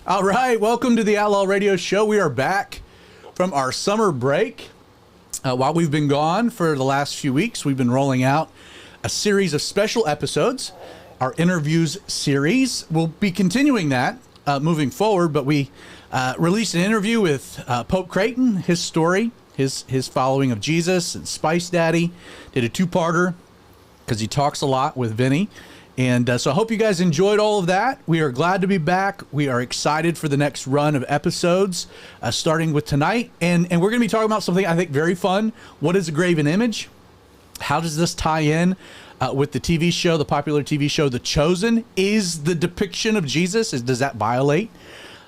All right, welcome to the Outlaw Radio Show. We are back from our summer break. While we've been gone for the last few weeks, we've been rolling out a series of special episodes, our interviews series. We'll be continuing that moving forward, but we released an interview with Pope Creighton, his story, his following of Jesus, and Spice Daddy. Did a two-parter because he talks a lot with Vinny. And so I hope you guys enjoyed all of that. We are glad to be back. We are excited for the next run of episodes, starting with tonight. And we're going to be talking about something I think very fun. What is a graven image? How does this tie in with the TV show, the popular TV show, The Chosen? Is the depiction of Jesus, does that violate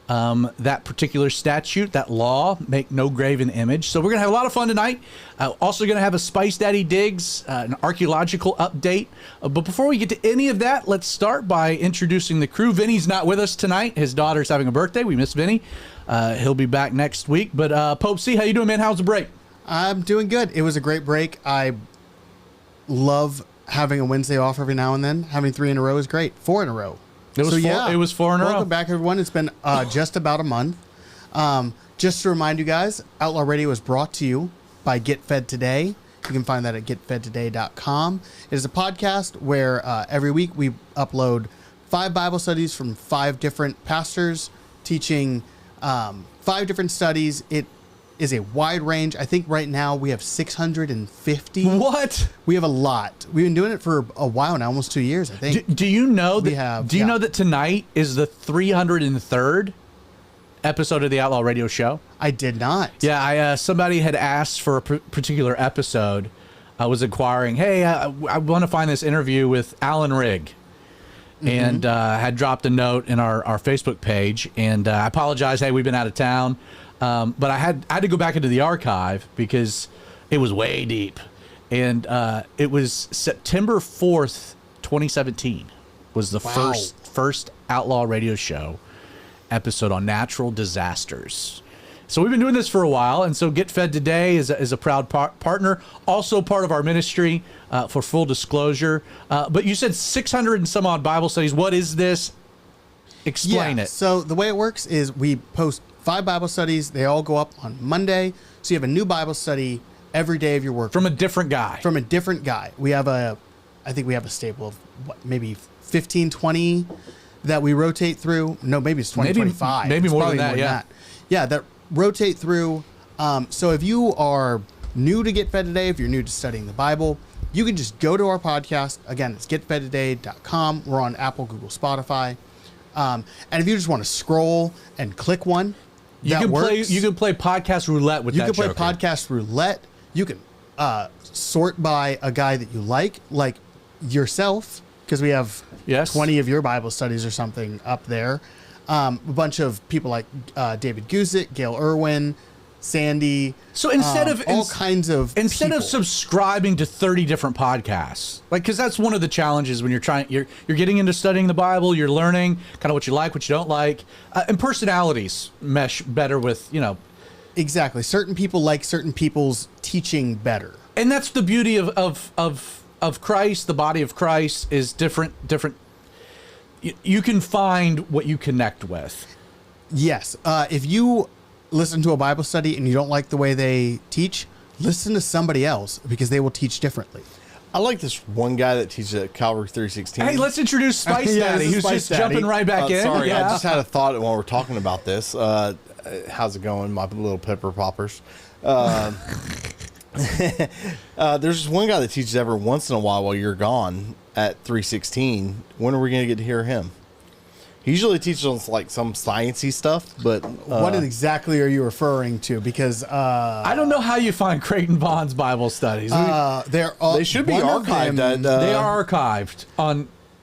that particular statute, that law, make no graven image? So we're going to have a lot of fun tonight. Also going to have a Spice Daddy Digs, an archaeological update. But before we get to any of that, let's start by introducing the crew. Vinny's not with us tonight. His daughter's having a birthday. We miss Vinny. He'll be back next week. But Pope C, how you doing, man? How's the break? I'm doing good. It was a great break. I love having a Wednesday off every now and then. Having 3 in a row is great. 4 in a row. It was 4 in a row. Welcome back, everyone. It's been just about a month. Just to remind you guys, Outlaw Radio is brought to you by Get Fed Today. You can find that at getfedtoday.com. It is a podcast where every week we upload 5 Bible studies from 5 different pastors teaching 5 different studies. It is a wide range. I think right now we have 650. What? We have a lot. We've been doing it for a while now, almost 2 years, I think. Do you know know that tonight is the 303rd episode of the Outlaw Radio Show? I did not. Yeah, somebody had asked for a particular episode. I was inquiring, hey, I want to find this interview with Alan Rigg. And had dropped a note in our Facebook page. And I apologize. Hey, we've been out of town. But I had to go back into the archive because it was way deep. And it was September 4th, 2017 was the first Outlaw Radio Show episode on natural disasters. So we've been doing this for a while, and so Get Fed Today is a proud partner, also part of our ministry, for full disclosure. But you said 600 and some odd Bible studies. What is this? Explain it. So the way it works is we post 5 Bible studies. They all go up on Monday. So you have a new Bible study every day of your work. From a different guy. We have I think we have a staple of maybe 15, 20 that we rotate through. No, maybe it's 20, 25. Maybe it's more than that, yeah. Yeah, that rotate through. So if you are new to Get Fed Today, if you're new to studying the Bible, you can just go to our podcast. Again, it's getfedtoday.com. We're on Apple, Google, Spotify. And if you just want to scroll and click one, you can play podcast roulette with that. You can play podcast roulette. You can sort by a guy that you like yourself, because we have 20 of your Bible studies or something up there. A bunch of people like David Guzik, Gail Irwin, Sandy. So instead of subscribing to 30 different podcasts, because that's one of the challenges when you're getting into studying the Bible, you're learning kind of what you like, what you don't like, and personalities mesh better with, Exactly. Certain people like certain people's teaching better. And that's the beauty of Christ. The body of Christ is different. You can find what you connect with. Yes. If you listen to a Bible study and you don't like the way they teach, listen to somebody else, because they will teach differently. I like this one guy that teaches at Calvary 316. Hey, let's introduce Spice Daddy, who's just jumping right back in. Sorry, I just had a thought while we're talking about this. How's it going, my little pepper poppers? There's this one guy that teaches every once in a while you're gone at 316. When are we going to get to hear him? He usually teaches us like some sciencey stuff, but what exactly are you referring to? Because I don't know how you find Creighton Vaughn's Bible studies. They should be archived. They are archived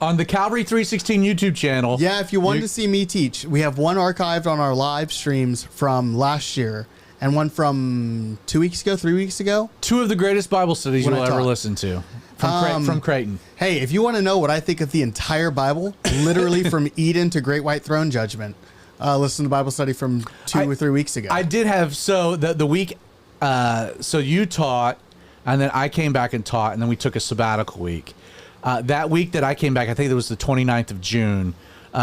on the Calvary 316 YouTube channel. Yeah, if you wanted to see me teach, we have one archived on our live streams from last year, and one from 2 weeks ago, 3 weeks ago. 2 of the greatest Bible studies you'll ever listen to. From Creighton. Hey, if you want to know what I think of the entire Bible, literally from Eden to Great White Throne Judgment, listen to the Bible study from 2 or 3 weeks ago. I did have, the week, so you taught, and then I came back and taught, and then we took a sabbatical week. That week that I came back, I think it was the 29th of June,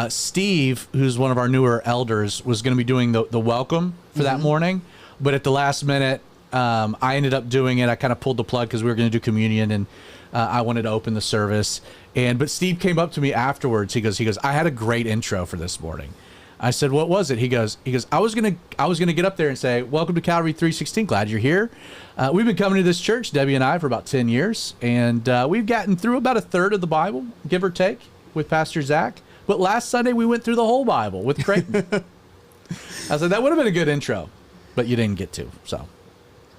Steve, who's one of our newer elders, was going to be doing the welcome for that morning, but at the last minute, I ended up doing it. I kind of pulled the plug because we were going to do communion, and I wanted to open the service. But Steve came up to me afterwards. He goes, I had a great intro for this morning. I said, what was it? He goes, I was gonna get up there and say, welcome to Calvary 316. Glad you're here. We've been coming to this church, Debbie and I, for about 10 years, and we've gotten through about a third of the Bible, give or take, with Pastor Zach. But last Sunday we went through the whole Bible with Creighton. I said that would have been a good intro, but you didn't get to. So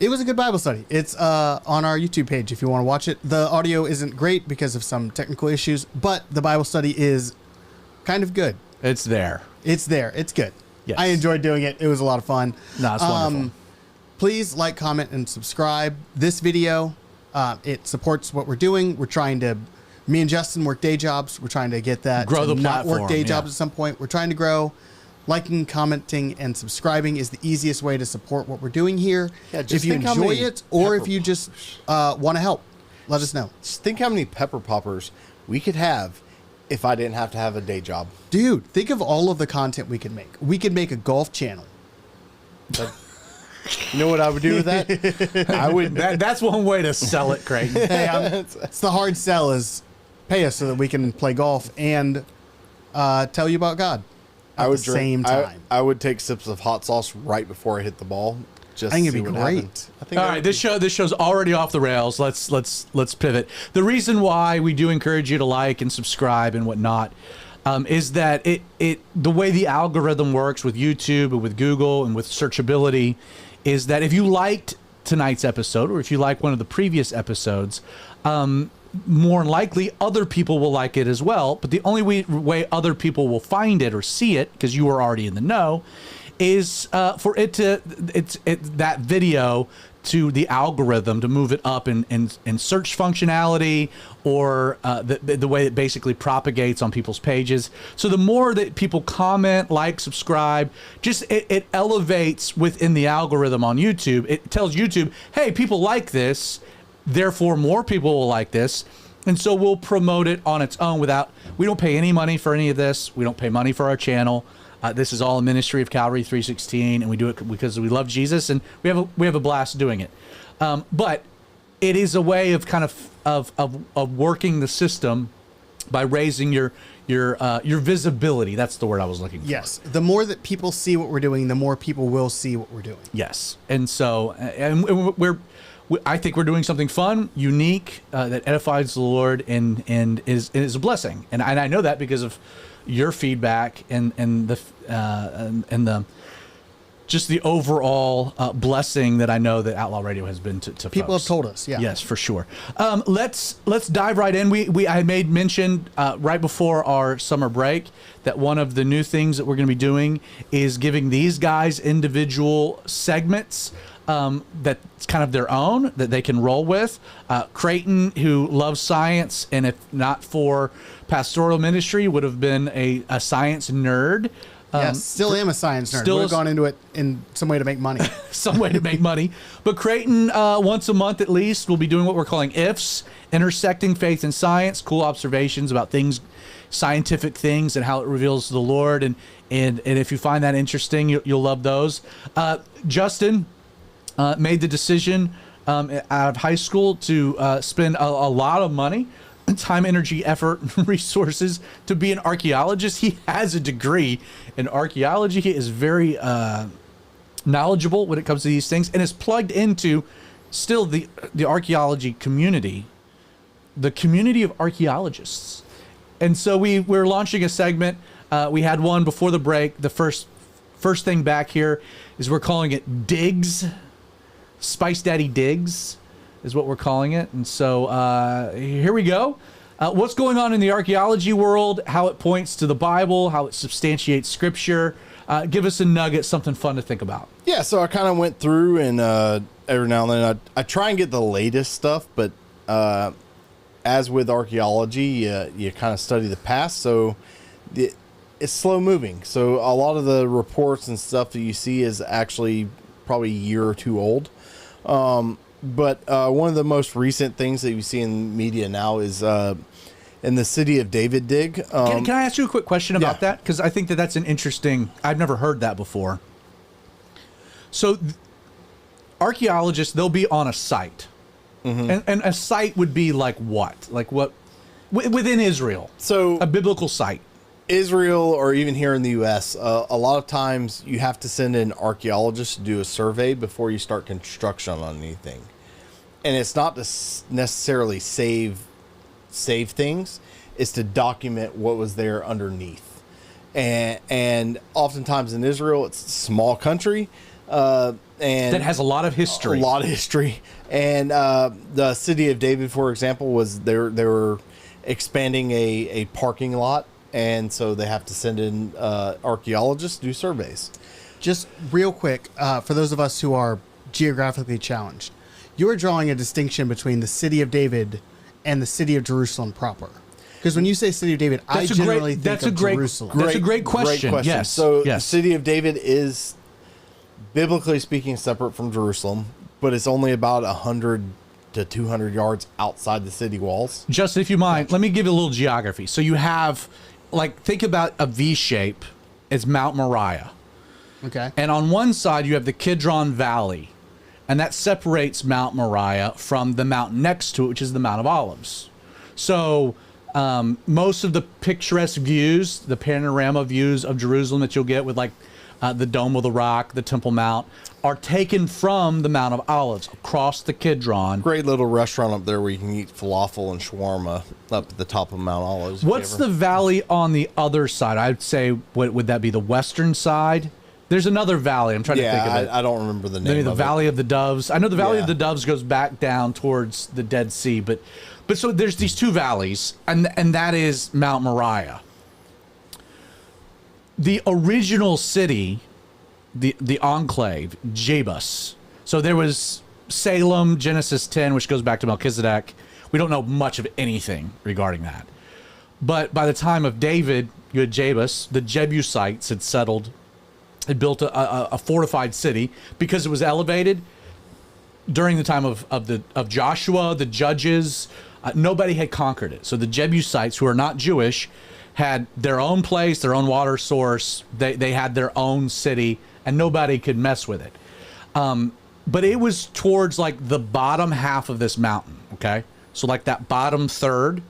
it was a good Bible study. It's on our YouTube page if you want to watch it. The audio isn't great because of some technical issues, but the Bible study is kind of good. It's there. It's there. It's good. Yes. I enjoyed doing it. It was a lot of fun. No, it's wonderful. Please like, comment, and subscribe. This video, it supports what we're doing. We're trying to, me and Justin work day jobs. We're trying to get that. Grow the not platform. work day jobs at some point. We're trying to grow. Liking, commenting, and subscribing is the easiest way to support what we're doing here. Yeah, just if you think how enjoy many it, or if pepper you just want to help, let us know. Just think how many pepper poppers we could have if I didn't have to have a day job. Dude, think of all of the content we could make. We could make a golf channel. You know what I would do with that? I would. That's one way to sell it, Creighton. Hey, it's the hard sell is pay us so that we can play golf and tell you about God at the same time. I would take sips of hot sauce right before I hit the ball. Just I think to it'd see be what great. happened. I think All right, this show's already off the rails. Let's pivot. The reason why we do encourage you to like and subscribe and whatnot is that the way the algorithm works with YouTube and with Google and with searchability is that if you liked tonight's episode or if you like one of the previous episodes, more than likely other people will like it as well. But the only way other people will find it or see it, because you are already in the know, is for that video to the algorithm to move it up in search functionality or the way it basically propagates on people's pages. So the more that people comment, like, subscribe, just it elevates within the algorithm on YouTube. It tells YouTube, hey, people like this, therefore more people will like this. And so we'll promote it on its own we don't pay any money for any of this. We don't pay money for our channel. This is all a ministry of Calvary 316, and we do it because we love Jesus, and we have a blast doing it. But it is a way of kind of working the system by raising your visibility. That's the word I was looking for. Yes, the more that people see what we're doing, the more people will see what we're doing. Yes, and so I think we're doing something fun, unique, that edifies the Lord and is a blessing. And I know that because of your feedback and the just the overall blessing that I know that Outlaw Radio has been to People folks. have told us, yeah. Yes, for sure. Let's dive right in. I made mention right before our summer break that one of the new things that we're going to be doing is giving these guys individual segments that's kind of their own that they can roll with. Creighton, who loves science, and if not for pastoral ministry, would have been a science nerd. Yes, still am a science nerd. still Would have is- gone into it in some way to make money. Some way to make money. But Creighton, once a month at least, will be doing what we're calling IFs, intersecting faith and science, cool observations about things, scientific things, and how it reveals the Lord. And if you find that interesting, you'll love those. Justin made the decision out of high school to spend a lot of money, time, energy, effort, resources to be an archaeologist. He has a degree in archaeology. He is very knowledgeable when it comes to these things and is plugged into still the archaeology community, the community of archaeologists. And so we're launching a segment. We had one before the break. The first thing back here is we're calling it Digs. Spice Daddy Digs is what we're calling it. And so here we go. What's going on in the archaeology world, how it points to the Bible, how it substantiates Scripture. Give us a nugget, something fun to think about. Yeah, so I kind of went through and every now and then I try and get the latest stuff, but as with archaeology, you kind of study the past, so it's slow moving. So a lot of the reports and stuff that you see is actually probably a year or two old. But one of the most recent things that you see in media now is in the City of David dig. Can I ask you a quick question about yeah. that? Because I think that's an interesting. I've never heard that before. So, archaeologists, they'll be on a site, and a site would be like what? Like what within Israel? So a biblical site. Israel, or even here in the U.S., a lot of times you have to send an archaeologist to do a survey before you start construction on anything, and it's not to necessarily save things; it's to document what was there underneath. And oftentimes in Israel, it's a small country, and That has a lot of history. A lot of history, and the City of David, for example, was they were expanding a parking lot. And so they have to send in archaeologists to do surveys. Just real quick, for those of us who are geographically challenged, you are drawing a distinction between the City of David and the City of Jerusalem proper. Because when you say City of David, I generally think of Jerusalem. That's a great question. Yes. So yes. the City of David is, biblically speaking, separate from Jerusalem, but it's only about 100 to 200 yards outside the city walls. Justin, if you mind, let me give you a little geography. So you have, think about a V shape. It's Mount Moriah. Okay. And on one side, you have the Kidron Valley, and that separates Mount Moriah from the mountain next to it, which is the Mount of Olives. So most of the picturesque views, the panorama views of Jerusalem that you'll get with the Dome of the Rock, the Temple Mount, are taken from the Mount of Olives across the Kidron. Great little restaurant up there where you can eat falafel and shawarma up at the top of Mount Olives. What's the valley on the other side? I'd say, what would that be, the western side? There's another valley. I'm trying to think of it. I don't remember the name. Maybe the of Valley it. of the Doves. I know the Valley Yeah. of the Doves goes back down towards the Dead Sea, but so there's these two valleys, and that is Mount Moriah. The original city, the enclave, Jebus. So there was Salem, Genesis 10, which goes back to Melchizedek. We don't know much of anything regarding that. But by the time of David, you had Jebus. The Jebusites had settled, had built a fortified city because it was elevated during the time of Joshua, the judges. Nobody had conquered it. So the Jebusites, who are not Jewish, had their own place, their own water source. They had their own city, and nobody could mess with it. But it was towards the bottom half of this mountain, okay? So that bottom third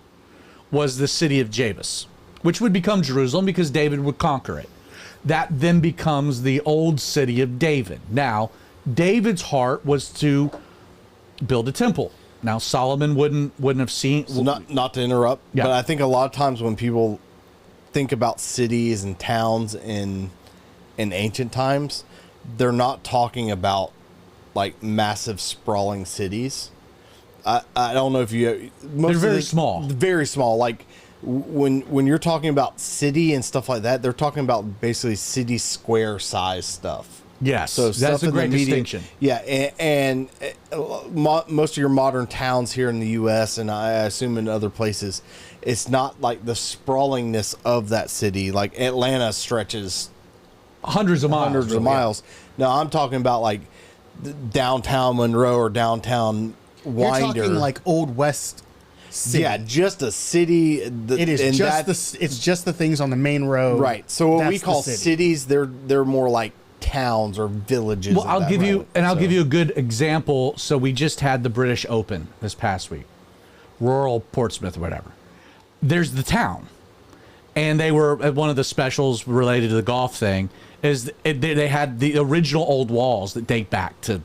was the city of Jebus, which would become Jerusalem because David would conquer it. That then becomes the old city of David. Now, David's heart was to build a temple. Now, Solomon wouldn't have seen... So not to interrupt, Yeah. but I think a lot of times when people think about cities and towns in ancient times, they're not talking about massive sprawling cities. I don't know if you... They're very small. Very small. When you're talking about city and stuff like that, they're talking about basically city square size stuff. Yes, So that's stuff a in the great median- distinction. Yeah, and most of your modern towns here in the U.S. and I assume in other places, it's not the sprawlingness of that city. Like Atlanta stretches Hundreds of miles. hundreds of really, yeah. miles. No, I'm talking about downtown Monroe or downtown You're Winder. talking Old West city. Yeah, just a city. It is it's just the things on the main road. Right. So what we That's the call city. cities, they're more like towns or villages. Well, of I'll that give you road. a good example. So we just had the British Open this past week, rural Portsmouth or whatever. There's the town, and they were at one of the specials related to the golf thing. They had the original old walls that date back to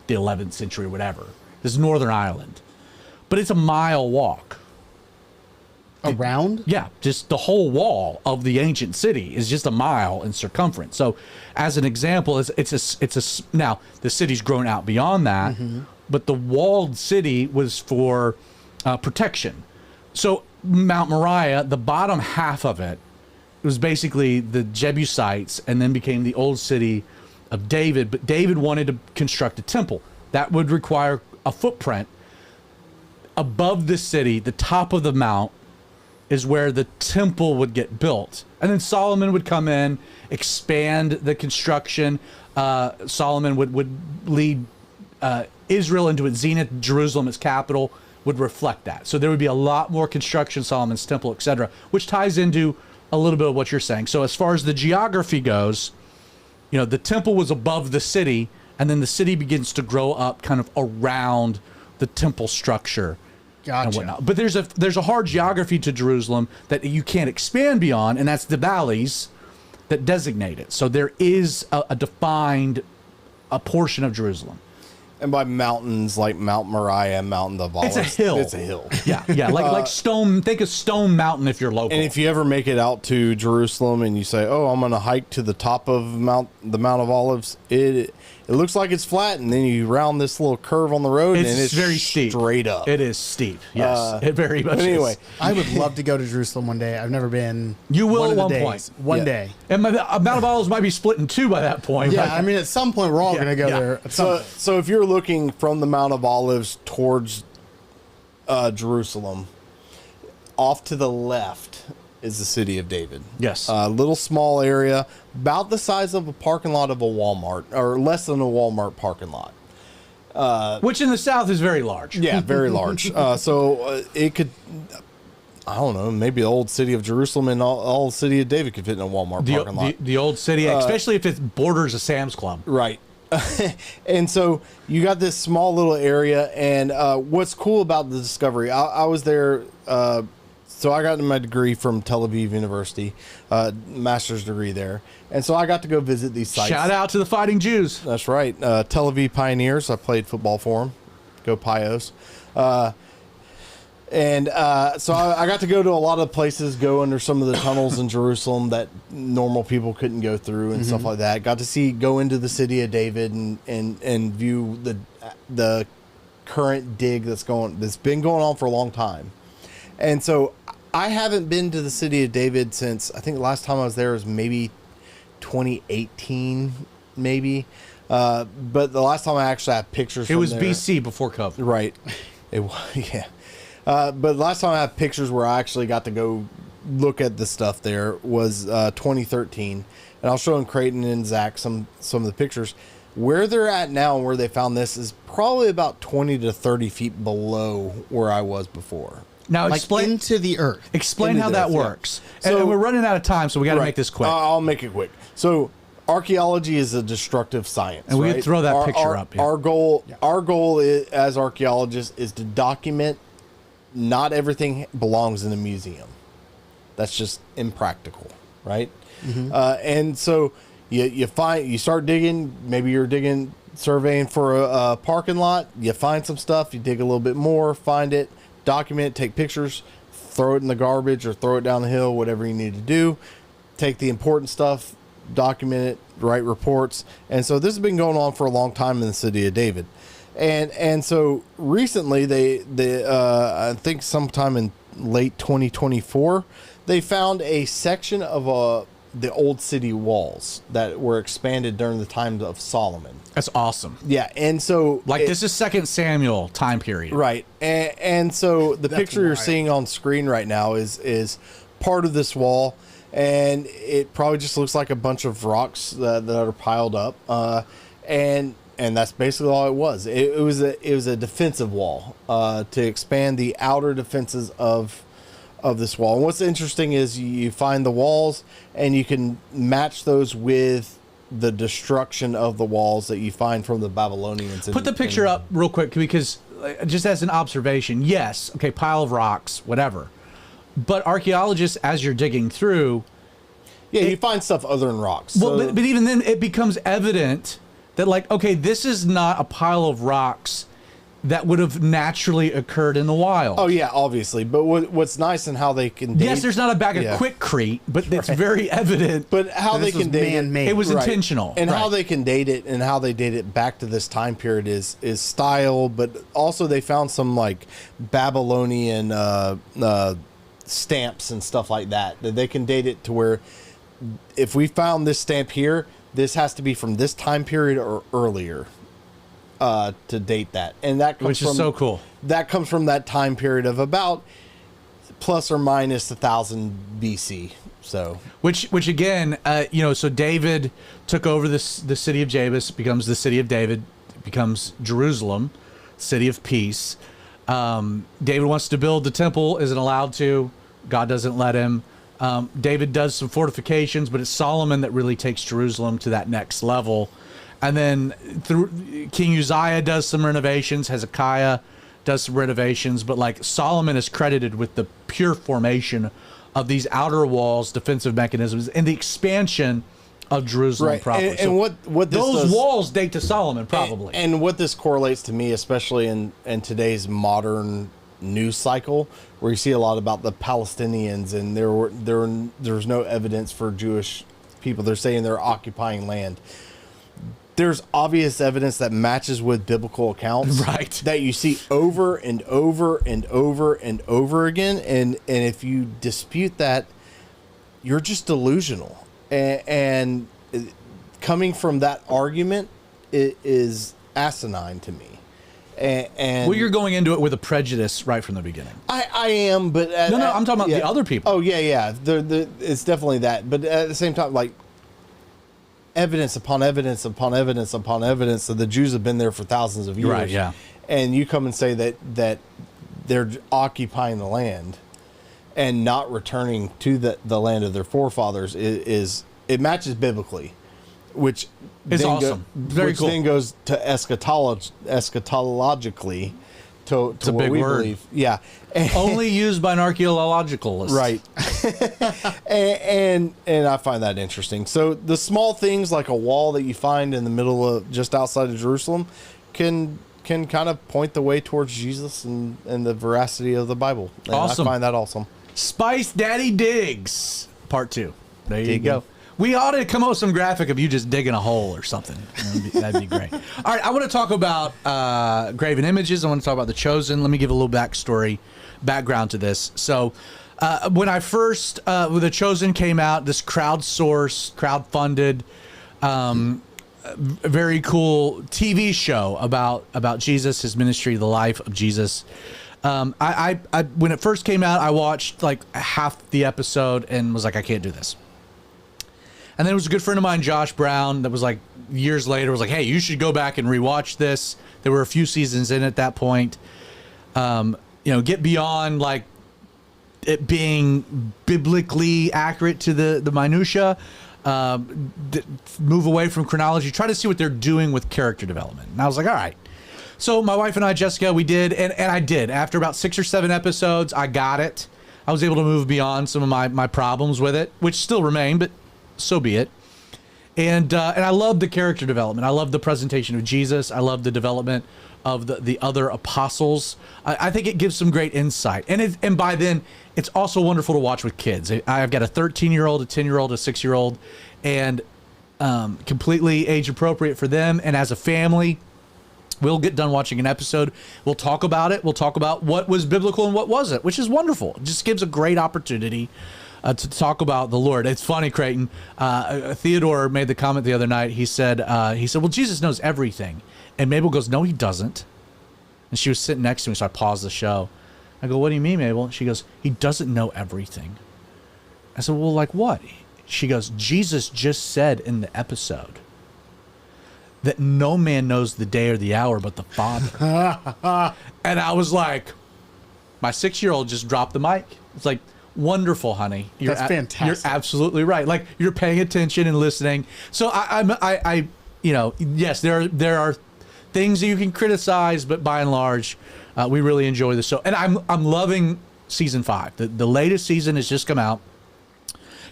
the 11th century or whatever. This is Northern Ireland, but it's a mile walk. Around? Yeah, just the whole wall of the ancient city is just a mile in circumference. So, as an example, now the city's grown out beyond that, but the walled city was for protection. So Mount Moriah, the bottom half of it, was basically the Jebusites, and then became the old city of David. But David wanted to construct a temple that would require a footprint above the city. The top of the mount is where the temple would get built. And then Solomon would come in, expand the construction. Solomon would lead Israel into its zenith, Jerusalem its capital, would reflect that. So there would be a lot more construction, Solomon's temple, etc., which ties into a little bit of what you're saying. So as far as the geography goes, the temple was above the city, and then the city begins to grow up kind of around the temple structure. And Gotcha. whatnot. But there's a hard geography to Jerusalem that you can't expand beyond, and that's the valleys that designate it. So there is a defined portion of Jerusalem. And by mountains, like Mount Moriah, Mountain of Olives. It's a hill. It's a hill. Yeah, like Stone. Think of Stone Mountain if you're local. And if you ever make it out to Jerusalem and you say, "Oh, I'm going to hike to the top of the Mount of Olives," it looks like it's flat, and then you round this little curve on the road, and it's very steep, straight up. It is steep. Yes, it very much. Anyway, is. I would love to go to Jerusalem one day. I've never been. You will one of at the one days. point. One Yeah. day. And Mount of Olives might be split in two by that point. Yeah, but- I mean, at some point we're all going to go yeah. there. At some So if you're looking from the Mount of Olives towards Jerusalem, off to the left is the city of David. Yes. A little small area, about the size of a parking lot of a Walmart, or less than a Walmart parking lot. which in the South is very large. Yeah, very large. So it could, I don't know, maybe the old city of Jerusalem and all the city of David could fit in a Walmart parking lot. The old city, especially if it borders a Sam's Club. Right. And so you got this small little area, and what's cool about the discovery, I was there, so I got my degree from Tel Aviv University, master's degree there, and so I got to go visit these sites. Shout out to the Fighting Jews. That's right. Tel Aviv Pioneers, I played football for them. Go Pios. And so I got to go to a lot of places, go under some of the tunnels in Jerusalem that normal people couldn't go through and stuff like that. Got to go into the city of David and view the current dig that's been going on for a long time. And so I haven't been to the city of David since, I think the last time I was there was maybe 2018, maybe. But the last time I actually had pictures It from was there, BC before COVID. right? It was, yeah. But the last time I have pictures where I actually got to go look at the stuff there was 2013, and I'll show Creighton and Zach some of the pictures. Where they're at now and where they found this is probably about 20 to 30 feet below where I was before. Now like explain into the earth. explain into how that this, yeah. works. So- and we're running out of time, so we got to Right. make this quick. I'll make it quick. So archaeology is a destructive science, And we right? could throw that picture up here. Our goal is, as archaeologists is to document. Not everything belongs in a museum. That's just impractical, right? And so you start digging. Maybe you're surveying for a parking lot. You find some stuff. You dig a little bit more, find it, document it, take pictures, throw it in the garbage or throw it down the hill, whatever you need to do. Take the important stuff, document it, write reports. And so this has been going on for a long time in the city of David. And so recently they I think sometime in late 2024 they found a section of the old city walls that were expanded during the times of Solomon. That's awesome. Yeah, and so This is 2 Samuel time period. right, and so the picture you're wild. seeing seeing on screen right now is part of this wall, and it probably just looks like a bunch of rocks that are piled up, and that's basically all it was. It was a defensive wall to expand the outer defenses of this wall. And what's interesting is you find the walls and you can match those with the destruction of the walls that you find from the Babylonians. Put the picture up real quick because just as an observation, yes, okay, pile of rocks, whatever. But archaeologists, as you're digging through, Yeah, you find stuff other than rocks. well, So- but even then it becomes evident that okay, this is not a pile of rocks that would have naturally occurred in the wild. oh yeah, obviously. But what's nice and how they can date, Yes, there's not a bag of Yeah. Quickcrete, but it's very evident. but how This they was can date man-made. It was Right. intentional. and how Right. they can date it and how they date it back to this time period is style, but also they found some like Babylonian stamps and stuff like that they can date it to where if we found this stamp here, this has to be from this time period or earlier to date that, and that comes Which is from, so cool. That comes from that time period of about plus or minus 1000 BC. So Which again, so David took over the city of Jabus, becomes the city of David, becomes Jerusalem, city of peace. David wants to build the temple, isn't allowed to. God doesn't let him. David does some fortifications, but it's Solomon that really takes Jerusalem to that next level. And then King Uzziah does some renovations, Hezekiah does some renovations, but like Solomon is credited with the pure formation of these outer walls, defensive mechanisms, and the expansion of Jerusalem proper. And what this those walls date to Solomon, probably. And what this correlates to me, especially in today's modern news cycle, where you see a lot about the Palestinians, and there's no evidence for Jewish people. They're saying they're occupying land. There's obvious evidence that matches with biblical accounts, right? That you see over and over and over and over again, and if you dispute that, you're just delusional. And coming from that argument is asinine to me. And well, you're going into it with a prejudice right from the beginning. I am, but no, I'm talking about the other people. Oh yeah. It's definitely that, but at the same time, like, evidence upon evidence upon evidence upon evidence that the Jews have been there for thousands of years. Right, yeah. And you come and say that they're occupying the land and not returning to the land of their forefathers is it matches biblically, which is then awesome. Very cool. Then goes to eschatologically to it's a what big we word. believe. Yeah. Only used by an archaeologicalist. Right. and I find that interesting. So the small things like a wall that you find in the middle of just outside of Jerusalem can kind of point the way towards Jesus and the veracity of the Bible. And awesome. I find that awesome. Spice Daddy Digs Part 2. There you go. We ought to come up with some graphic of you just digging a hole or something. That'd be great. All right, I want to talk about Graven Images. I want to talk about The Chosen. Let me give a little background to this. So when I first, when The Chosen came out, this crowdsourced, crowdfunded, very cool TV show about Jesus, his ministry, the life of Jesus. I when it first came out, I watched like half the episode and was like, I can't do this. And then it was a good friend of mine, Josh Brown, that was like years later was like, hey, you should go back and rewatch this. There were a few seasons in at that point. Get beyond like it being biblically accurate to the minutia. Move away from chronology. Try to see what they're doing with character development. And I was like, all right. So my wife and I, Jessica, we did, and I did. After about 6 or 7 episodes, I got it. I was able to move beyond some of my problems with it, which still remain, but so be it. And I love the character development. I love the presentation of Jesus. I love the development of the other apostles. I think it gives some great insight. And by then, it's also wonderful to watch with kids. I've got a 13-year-old, a 10-year-old, a 6-year-old, and completely age appropriate for them. And as a family, we'll get done watching an episode. We'll talk about it. We'll talk about what was biblical and what wasn't, which is wonderful. It just gives a great opportunity to talk about the Lord. It's funny, Creighton. Theodore made the comment the other night. He said, well, Jesus knows everything. And Mabel goes, no, he doesn't. And she was sitting next to me, so I paused the show. I go, what do you mean, Mabel? She goes, he doesn't know everything. I said, well, like what? She goes, Jesus just said in the episode that no man knows the day or the hour but the Father. And I was like, my 6-year-old just dropped the mic. It's like, wonderful, honey. That's fantastic. You're absolutely right. Like, you're paying attention and listening. So I yes, there are things that you can criticize, but by and large, we really enjoy the show. And I'm loving season 5. The latest season has just come out.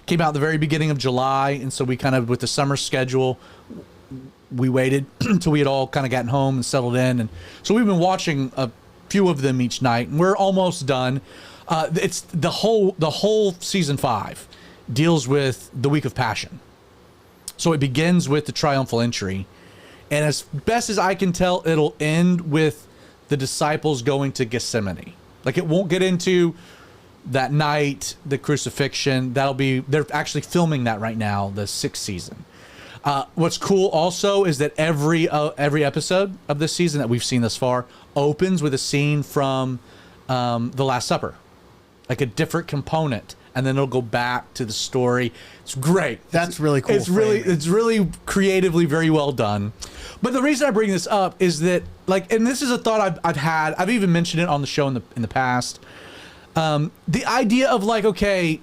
Came out the very beginning of July, and so we kind of, with the summer schedule, we waited until we had all kind of gotten home and settled in, and so we've been watching a few of them each night, and we're almost done. It's the whole season 5 deals with the week of Passion. So it begins with the triumphal entry, and as best as I can tell, it'll end with the disciples going to Gethsemane. Like, it won't get into that night, the crucifixion. They're actually filming that right now, the 6th season. What's cool also is that every episode of this season that we've seen thus far opens with a scene from the Last Supper, like a different component, and then it'll go back to the story. It's great. That's really cool. It's really creatively very well done. But the reason I bring this up is that, like, and this is a thought I've had. I've even mentioned it on the show in the past. The idea of, like, okay,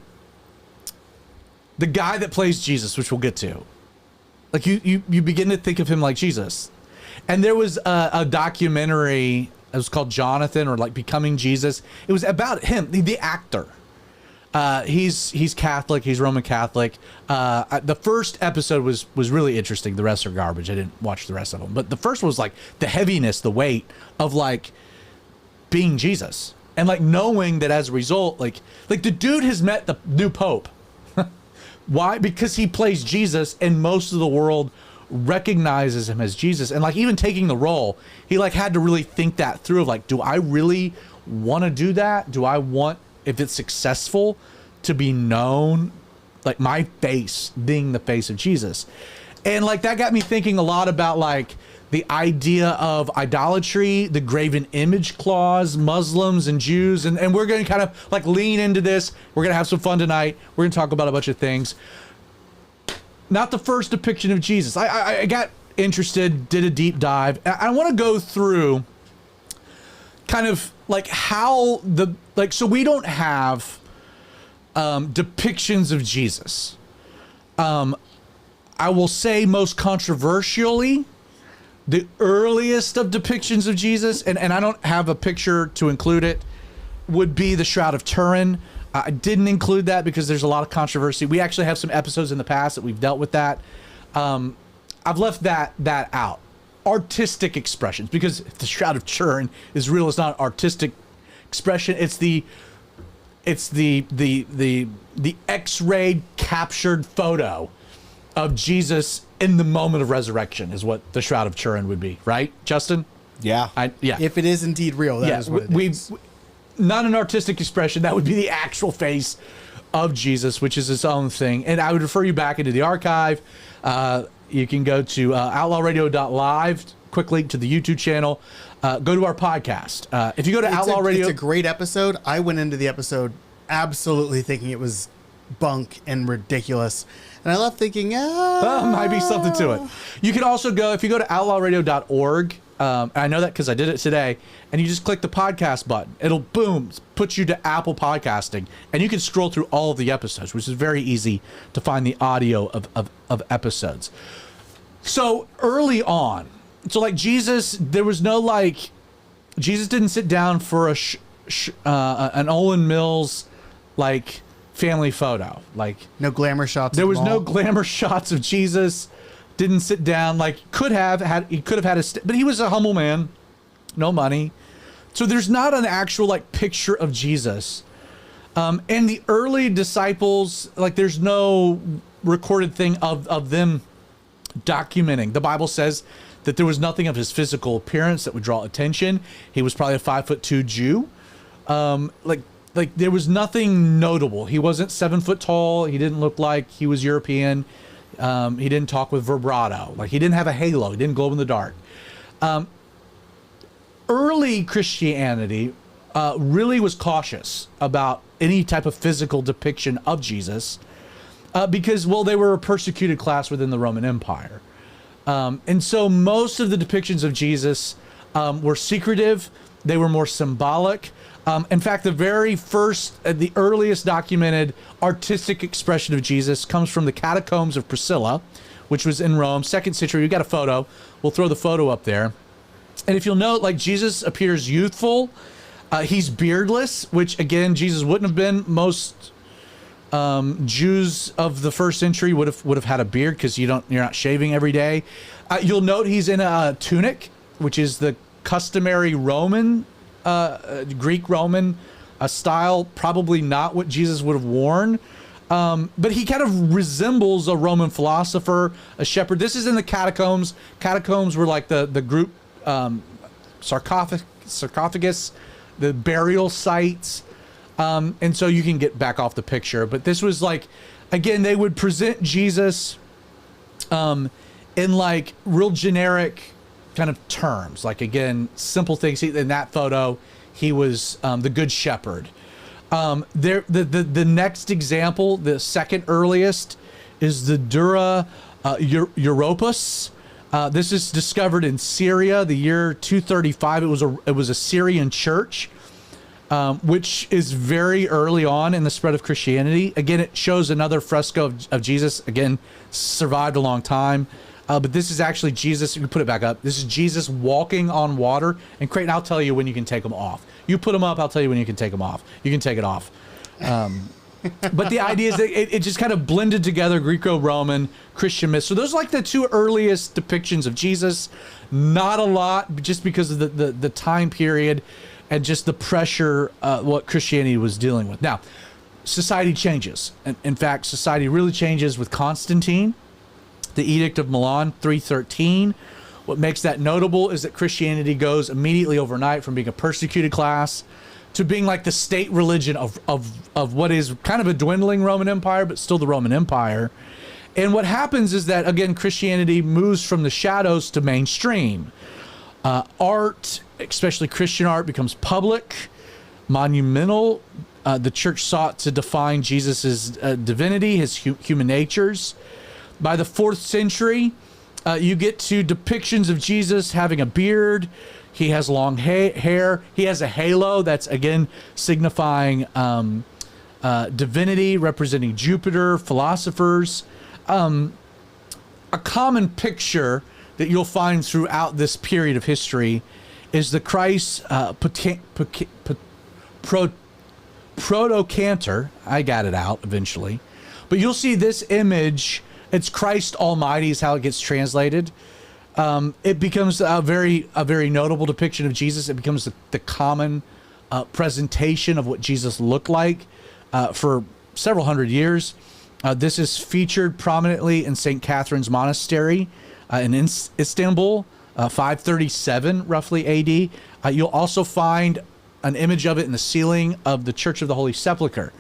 the guy that plays Jesus, which we'll get to, like, you begin to think of him like Jesus. And there was a documentary. It was called Jonathan, or like Becoming Jesus. It was about him, the actor. He's Catholic. He's Roman Catholic. The first episode was really interesting. The rest are garbage. I didn't watch the rest of them. But the first was like the heaviness, the weight of like being Jesus, and like knowing that as a result, like the dude has met the new Pope. Why? Because he plays Jesus, and most of the world recognizes him as Jesus. And like even taking the role, he like had to really think that through of like, do I really want to do that? Do I want, if it's successful, to be known, like my face being the face of Jesus? And like that got me thinking a lot about like the idea of idolatry, the Graven Image Clause, Muslims and Jews, and we're going to kind of like lean into this. We're going to have some fun tonight. We're going to talk about a bunch of things. Not the first depiction of Jesus. I got interested, did a deep dive. I want to go through kind of like how so we don't have depictions of Jesus. I will say most controversially, the earliest of depictions of Jesus, and I don't have a picture to include it, would be the Shroud of Turin. I didn't include that because there's a lot of controversy. We actually have some episodes in the past that we've dealt with that. I've left that out. Artistic expressions, because if the Shroud of Turin is real, it's not artistic expression. It's the X-rayed captured photo of Jesus in the moment of resurrection is what the Shroud of Turin would be, right, Justin? Yeah. Yeah. If it is indeed real, that is what it is. Not an artistic expression. That would be the actual face of Jesus, which is its own thing. And I would refer you back into the archive. You can go to outlawradio.live, quick link to the YouTube channel. Go to our podcast. If you go to Outlaw Radio... It's a great episode. I went into the episode absolutely thinking it was bunk and ridiculous. And I left thinking, might be something to it. You can also go, if you go to outlawradio.org, I know that because I did it today, and you just click the podcast button. It'll, boom, put you to Apple Podcasting, and you can scroll through all of the episodes, which is very easy to find the audio of episodes. So early on, so like Jesus, there was no like, Jesus didn't sit down for an Olin Mills like family photo. Like no glamour shots. There was no glamour shots of Jesus. Didn't sit down. Like he could have had but he was a humble man, no money. So there's not an actual like picture of Jesus. And the early disciples, like there's no recorded thing of them documenting. The Bible says that there was nothing of his physical appearance that would draw attention. He was probably a 5'2" Jew. Like there was nothing notable. He wasn't 7 foot tall. He didn't look like he was European. He didn't talk with vibrato. Like he didn't have a halo. He didn't glow in the dark. Early Christianity really was cautious about any type of physical depiction of Jesus because, well, they were a persecuted class within the Roman Empire. And so most of the depictions of Jesus were secretive. They were more symbolic. In fact, the very first, the earliest documented artistic expression of Jesus comes from the catacombs of Priscilla, which was in Rome, 2nd century. We've got a photo. We'll throw the photo up there. And if you'll note, like Jesus appears youthful. He's beardless, which again, Jesus wouldn't have been. Most Jews of the first century would have had a beard because you're not shaving every day. You'll note he's in a tunic, which is the customary Roman, Greek Roman style, probably not what Jesus would have worn. But he kind of resembles a Roman philosopher, a shepherd. This is in the catacombs. Catacombs were like the group sarcophagus, the burial sites. And so you can get back off the picture. But this was like, again, they would present Jesus in like real generic kind of terms. Like, again, simple things. In that photo, he was the good shepherd. The next example, the second earliest, is the Dura Europus. This is discovered in Syria, the year 235. It was a Syrian church, which is very early on in the spread of Christianity. Again, it shows another fresco of Jesus. Again, survived a long time. But this is actually Jesus. You can put it back up. This is Jesus walking on water. And Creighton, I'll tell you when you can take them off. You put them up, I'll tell you when you can take them off. You can take it off. But the idea is that it just kind of blended together Greco-Roman, Christian myths. So those are like the two earliest depictions of Jesus. Not a lot, just because of the time period and just the pressure what Christianity was dealing with. Now, society changes. In fact, society really changes with Constantine, the Edict of Milan, 313. What makes that notable is that Christianity goes immediately overnight from being a persecuted class to being like the state religion of what is kind of a dwindling Roman Empire, but still the Roman Empire. And what happens is that, again, Christianity moves from the shadows to mainstream. Art, especially Christian art, becomes public, monumental. The church sought to define Jesus' divinity, his human natures. By the 4th century, you get to depictions of Jesus having a beard. He has long hair. He has a halo that's, again, signifying divinity, representing Jupiter, philosophers. A common picture that you'll find throughout this period of history is the Christ protocantor. I got it out eventually. But you'll see this image. It's Christ Almighty is how it gets translated. It becomes a very notable depiction of Jesus. It becomes the common presentation of what Jesus looked like for several hundred years. This is featured prominently in St. Catherine's Monastery in Istanbul, 537 roughly AD. You'll also find an image of it in the ceiling of the Church of the Holy Sepulchre,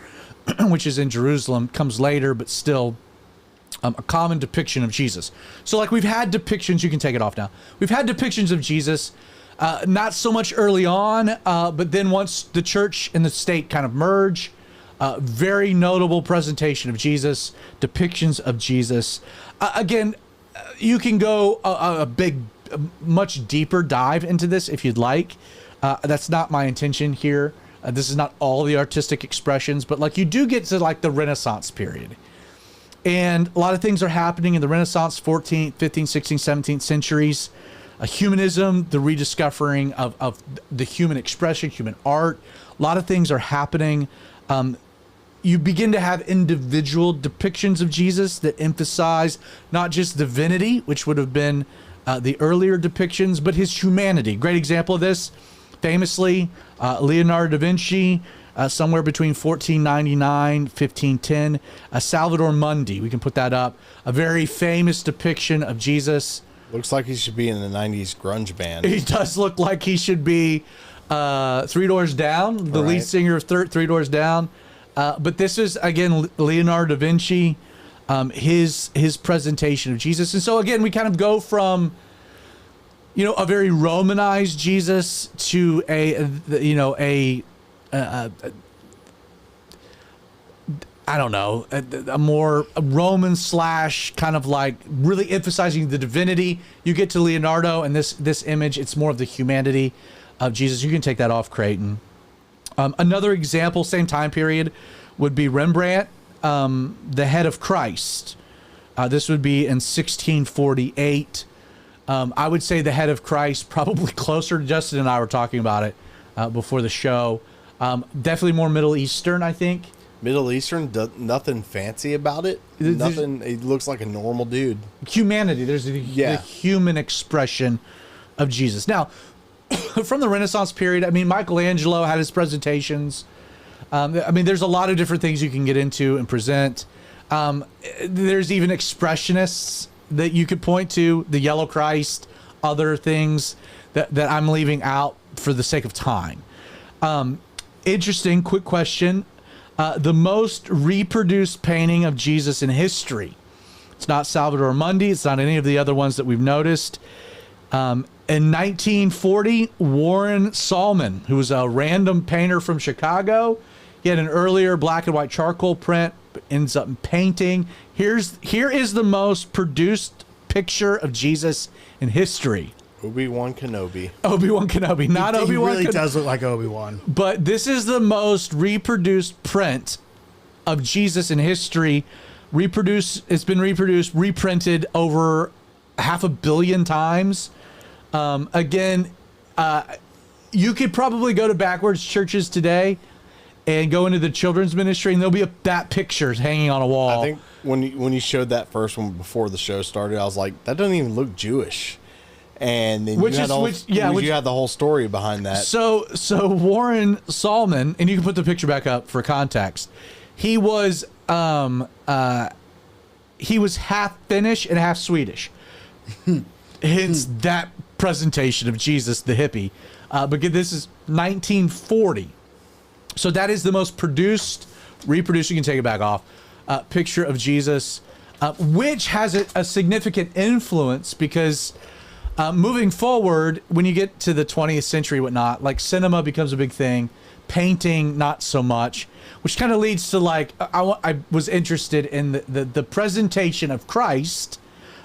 which is in Jerusalem. Comes later, but still a common depiction of Jesus. So like we've had depictions, you can take it off now. We've had depictions of Jesus, not so much early on, but then once the church and the state kind of merge, very notable presentation of Jesus, depictions of Jesus. Again, you can go a much deeper dive into this if you'd like. That's not my intention here. This is not all the artistic expressions, but like you do get to like the Renaissance period. And a lot of things are happening in the Renaissance, 14th, 15th, 16th, 17th centuries. Humanism, the rediscovering of the human expression, human art. A lot of things are happening. You begin to have individual depictions of Jesus that emphasize not just divinity, which would have been the earlier depictions, but his humanity. Great example of this, famously, Leonardo da Vinci, somewhere between 1499, 1510. Salvator Mundi, we can put that up. A very famous depiction of Jesus. Looks like he should be in the 90s grunge band. He does look like he should be Three Doors Down, the lead singer of Three Doors Down. But this is, again, Leonardo da Vinci, his presentation of Jesus. And so, again, we kind of go from, a very Romanized Jesus to a more Roman / kind of like really emphasizing the divinity. You get to Leonardo and this image, it's more of the humanity of Jesus. You can take that off, Creighton. Another example, same time period, would be Rembrandt, the Head of Christ. This would be in 1648. I would say the Head of Christ, probably closer. Justin and I were talking about it before the show. Definitely more Middle Eastern, I think. Middle Eastern, nothing fancy about it. Nothing. He looks like a normal dude. Humanity. There's the human expression of Jesus. Now, from the Renaissance period, I mean, Michelangelo had his presentations. There's a lot of different things you can get into and present. There's even expressionists that you could point to, the Yellow Christ, other things that I'm leaving out for the sake of time. Interesting, quick question. The most reproduced painting of Jesus in history. It's not Salvator Mundi. It's not any of the other ones that we've noticed. In 1940, Warren Salmon, who was a random painter from Chicago, He had an earlier black and white charcoal print, but ends up in painting. Here is the most produced picture of Jesus in history. Obi-Wan Kenobi. Obi-Wan Kenobi, not Obi-Wan He really Kenobi. does look like Obi-Wan. But this is the most reproduced print of Jesus in history. It's been reprinted over 500 million times. Again, you could probably go to backwards churches today and go into the children's ministry, and there'll be that picture hanging on a wall. I think when you showed that first one before the show started, I was like, that doesn't even look Jewish. And then you had the whole story behind that. So Warren Salman, and you can put the picture back up for context. He was half Finnish and half Swedish. Hence that presentation of Jesus, the hippie. But this is 1940. So that is the most reproduced, you can take it back off, picture of Jesus, which has a significant influence because moving forward, when you get to the 20th century, whatnot, like cinema becomes a big thing, painting not so much, which kind of leads to like I was interested in the presentation of Christ,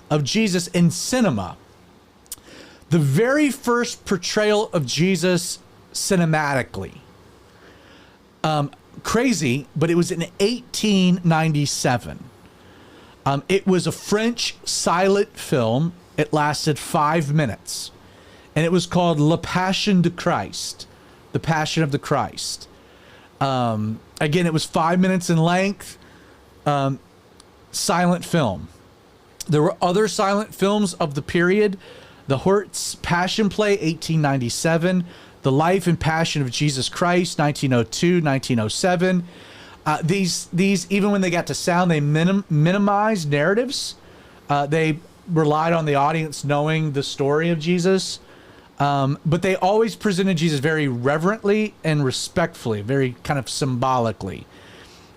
of Jesus in cinema. The very first portrayal of Jesus cinematically. Crazy, but it was in 1897. It was a French silent film. It lasted 5 minutes, and it was called La Passion de Christ, The Passion of the Christ. Again, it was 5 minutes in length, silent film. There were other silent films of the period. The Hertz Passion Play, 1897. The Life and Passion of Jesus Christ, 1902, 1907. These even when they got to sound, they minimized narratives. They relied on the audience knowing the story of Jesus. But they always presented Jesus very reverently and respectfully, very kind of symbolically.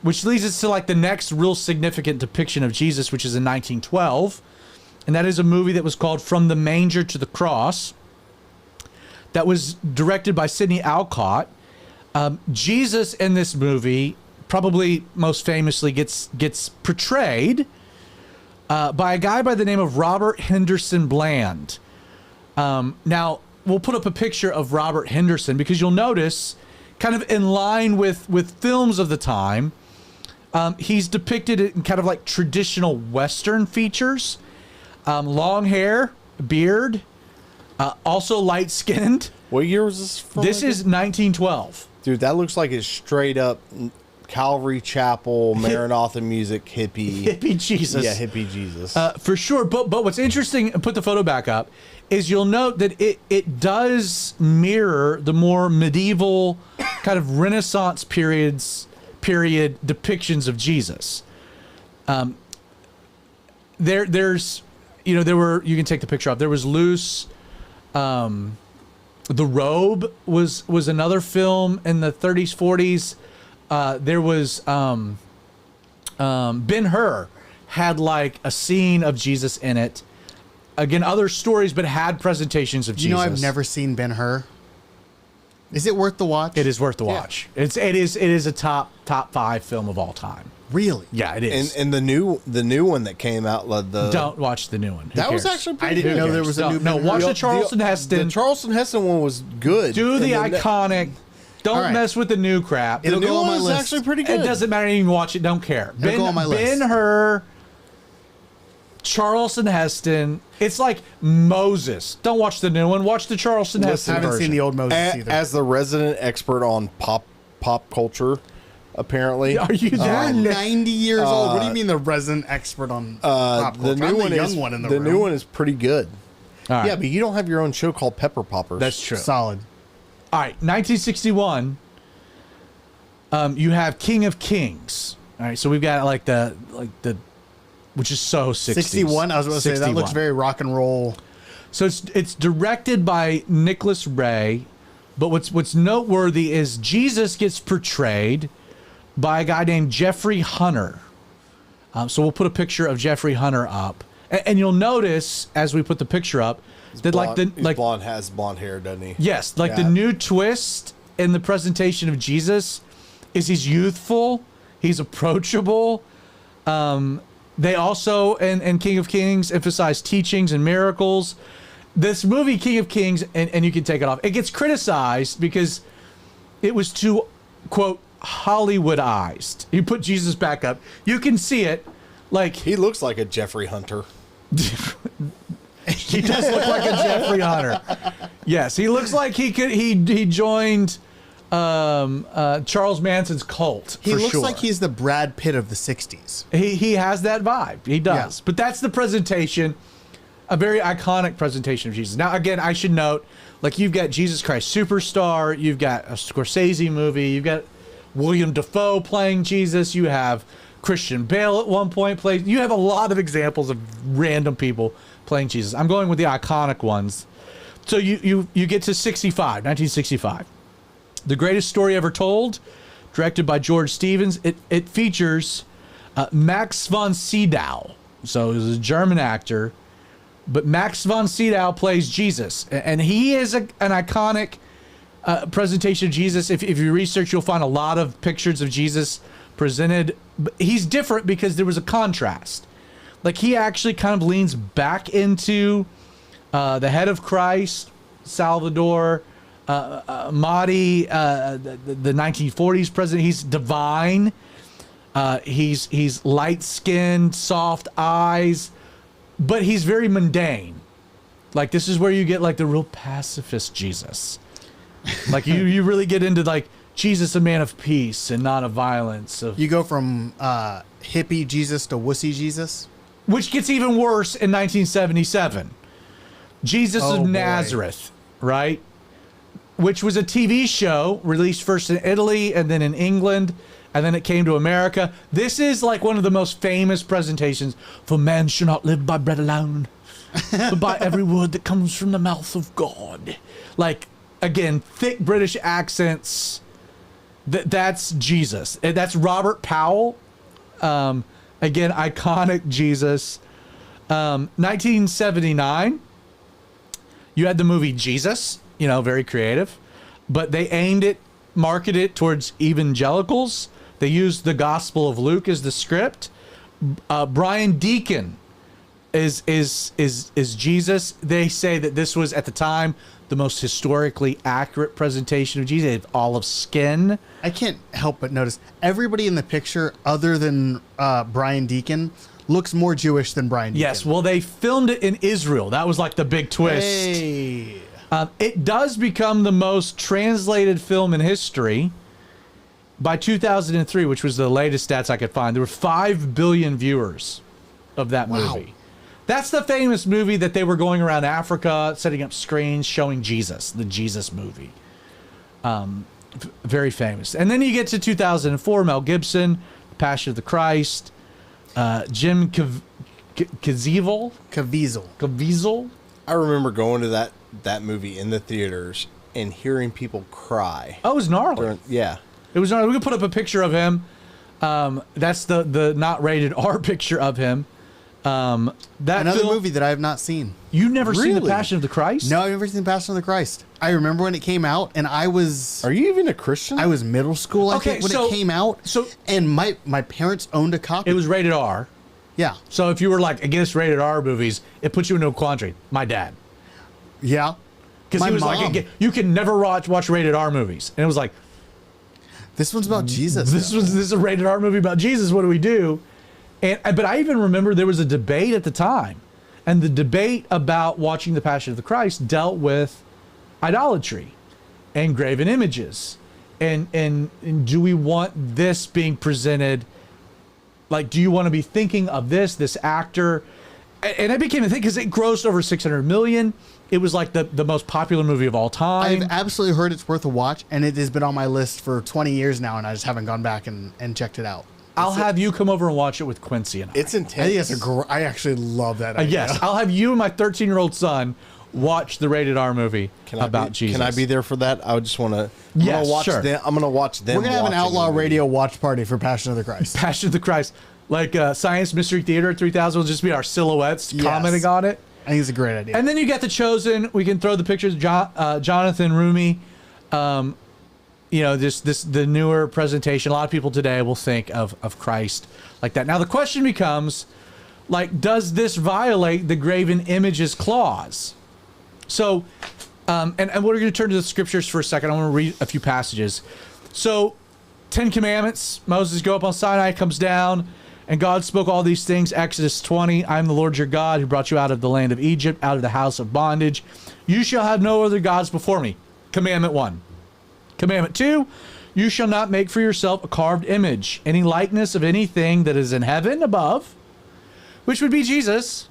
Which leads us to like the next real significant depiction of Jesus, which is in 1912. And that is a movie that was called From the Manger to the Cross. That was directed by Sidney Alcott. Jesus in this movie probably most famously gets portrayed by a guy by the name of Robert Henderson Bland. Now, we'll put up a picture of Robert Henderson because you'll notice, kind of in line with films of the time, he's depicted in kind of like traditional Western features. Long hair, beard, also light-skinned. What year was this from? This is 1912. Dude, that looks like it's straight up Calvary Chapel, Maranatha music, hippie. Hippie Jesus. Yeah, hippie Jesus. For sure. But what's interesting, put the photo back up, is you'll note that it does mirror the more medieval kind of Renaissance period depictions of Jesus. There's, you can take the picture off. There was Loose. The Robe was another film in the 30s, 40s. There was Ben-Hur had like a scene of Jesus in it. Again, other stories, but had presentations of Jesus. I've never seen Ben-Hur. Is it worth the watch? It is worth the watch. It is a top 5 film of all time. Really? Yeah, it is. And the new one that came out, don't watch the new one. Who that was cares? actually pretty I didn't good. know there was a new. No, watch the Charleston Heston. The Charleston Heston one was good. Do the And then iconic. Don't All right. mess with the new crap. It'll the new go on one my was list. actually pretty good. It doesn't matter. You can watch it. Don't care. It'll go on my list. Ben-Hur, Charleston Heston. It's like Moses. Don't watch the new one. Watch the Charleston Heston I haven't version. seen the old Moses either. As the resident expert on pop culture, apparently. Are you that? I'm 90 years old. What do you mean the resident expert on pop culture? The new I'm one the young is one in the the room. new one is pretty good. All right. Yeah, but you don't have your own show called Pepper Poppers. That's true. Solid. All right, 1961. You have King of Kings. All right, so we've got like the which is so 60s. 61. I was going to say that looks 61. very rock and roll. So it's directed by Nicholas Ray, but what's noteworthy is Jesus gets portrayed by a guy named Jeffrey Hunter. So we'll put a picture of Jeffrey Hunter up, and you'll notice as we put the picture up that blonde has blonde hair, doesn't he? Yes, like the new twist in the presentation of Jesus is he's youthful, he's approachable. They also, and King of Kings, emphasize teachings and miracles. This movie, King of Kings, and you can take it off, it gets criticized because it was too, quote, Hollywoodized. You put Jesus back up, you can see it. Like, He looks like a Jeffrey Hunter. he does look like a Jeffrey Hunter. Yes, he looks like he joined Charles Manson's cult. He looks sure. like he's the Brad Pitt of the 60s. He has that vibe. He does. Yeah. But that's the presentation, a very iconic presentation of Jesus. Now, again, I should note, like, you've got Jesus Christ Superstar, you've got a Scorsese movie, you've got William Dafoe playing Jesus, you have Christian Bale at one point playing. You have a lot of examples of random people playing Jesus. I'm going with the iconic ones. So you get to 1965. The Greatest Story Ever Told, directed by George Stevens. It features Max von Sydow. So he's a German actor, but Max von Sydow plays Jesus, and he is an iconic presentation of Jesus. If you research, you'll find a lot of pictures of Jesus presented. But he's different because there was a contrast. Like, he actually kind of leans back into the head of Christ, Salvador, Mahdi, the 1940s president. He's divine. He's light-skinned, soft eyes, but he's very mundane. Like, this is where you get, like, the real pacifist Jesus. Like, you really get into, like, Jesus, a man of peace and not of violence. You go from hippie Jesus to wussy Jesus. Which gets even worse in 1977. Jesus Oh, of boy. Nazareth, right? Which was a TV show released first in Italy and then in England, and then it came to America. This is like one of the most famous presentations. For man shall not live by bread alone, but by every word that comes from the mouth of God. Like, again, thick British accents. That's Jesus. That's Robert Powell. Again, iconic Jesus. 1979, you had the movie Jesus, very creative, but they marketed it towards evangelicals. They used the Gospel of Luke as the script. Brian Deacon is Jesus. They say that this was, at the time, the most historically accurate presentation of Jesus. They have olive skin. I can't help but notice everybody in the picture, other than Brian Deacon, looks more Jewish than Brian Deacon. Yes, well, they filmed it in Israel. That was like the big twist. Hey. It does become the most translated film in history by 2003, which was the latest stats I could find. There were 5 billion viewers of that movie. That's the famous movie that they were going around Africa, setting up screens, showing Jesus, the Jesus movie. Very famous. And then you get to 2004, Mel Gibson, Passion of the Christ, Jim Caviezel. I remember going to that movie in the theaters and hearing people cry. Oh, it was gnarly. Yeah. It was gnarly. We could put up a picture of him. That's the not rated R picture of him. Another movie that I have not seen. You've never seen The Really? Passion of the Christ? No, I've never seen Passion of the Christ. I remember when it came out, and I was Are you even a Christian? middle school, I Okay, think, when so- it came out. so- and my parents owned a copy. It was rated R. Yeah. So if you were like against rated R movies, it puts you into a quandary. My dad. Yeah. Because My he was mom. like, you can never watch rated R movies. And it was like, This one's about Jesus. this is a rated R movie about Jesus. What do we do? But I even remember there was a debate at the time. And the debate about watching The Passion of the Christ dealt with idolatry and graven images. And do we want this being presented? Like, do you want to be thinking of this actor? And it became a thing because it grossed over 600 million. It was like the most popular movie of all time. I've absolutely heard it's worth a watch, and it has been on my list for 20 years now, and I just haven't gone back and checked it out. I'll have you come over and watch it with Quincy and I. It's I intense. think I actually love that idea. Yes, I'll have you and my 13-year-old son watch the rated R movie about Jesus. Can I be there for that? I just want to. Yes, watch sure. I'm going to watch them. We're going to have an watching Outlaw the movie. Radio watch party for Passion of the Christ. Passion of the Christ. Like Science Mystery Theater 3000 will just be our silhouettes commenting on it. I think it's a great idea. And then you got The Chosen. We can throw the pictures of Jonathan Rumi. the newer presentation. A lot of people today will think of Christ like that. Now the question becomes, like, does this violate the Graven Images Clause? So, and we're going to turn to the scriptures for a second. I want to read a few passages. So, 10 Commandments, Moses go up on Sinai, comes down, and God spoke all these things. Exodus 20, I am the Lord your God who brought you out of the land of Egypt, out of the house of bondage. You shall have no other gods before me. Commandment 1. Commandment 2, you shall not make for yourself a carved image, any likeness of anything that is in heaven above, which would be Jesus,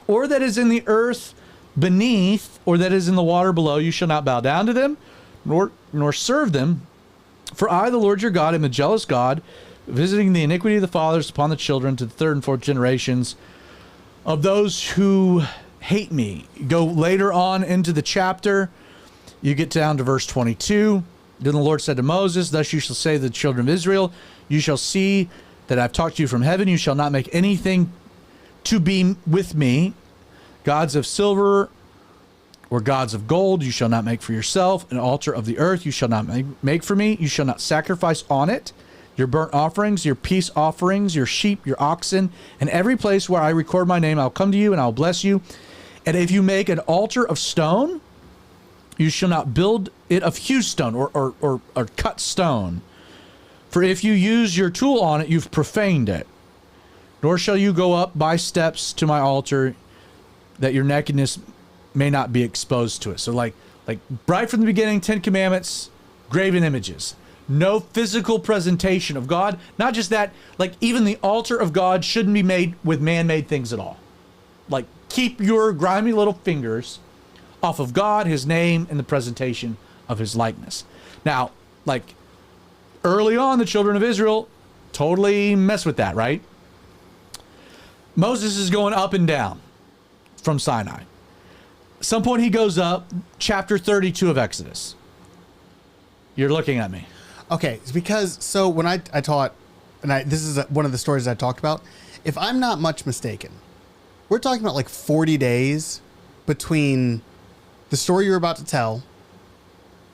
or that is in the earth beneath, or that is in the water below. You shall not bow down to them, nor serve them. For I, the Lord your God, am a jealous God, visiting the iniquity of the fathers upon the children to the third and fourth generations of those who hate me. Go later on into the chapter, you get down to verse 22. Then the Lord said to Moses, thus you shall say to the children of Israel, you shall see that I've talked to you from heaven. You shall not make anything to be with me, gods of silver or gods of gold. You shall not make for yourself an altar of the earth. You shall not make for me. You shall not sacrifice on it your burnt offerings, your peace offerings, your sheep, your oxen, and every place where I record my name, I'll come to you and I'll bless you. And if you make an altar of stone, you shall not build it of hewn stone or cut stone. For if you use your tool on it, you've profaned it. Nor shall you go up by steps to my altar, that your nakedness may not be exposed to it. So like right from the beginning, 10 Commandments, graven images. No physical presentation of God. Not just that, like even the altar of God shouldn't be made with man-made things at all. Like keep your grimy little fingers off of God, his name, and the presentation of his likeness. Now, like early on, the children of Israel totally mess with that, right? Moses is going up and down from Sinai. At some point he goes up, chapter 32 of Exodus. You're looking at me. Okay, it's because, so when I taught, and this is one of the stories I talked about, if I'm not much mistaken, we're talking about like 40 days between the story you're about to tell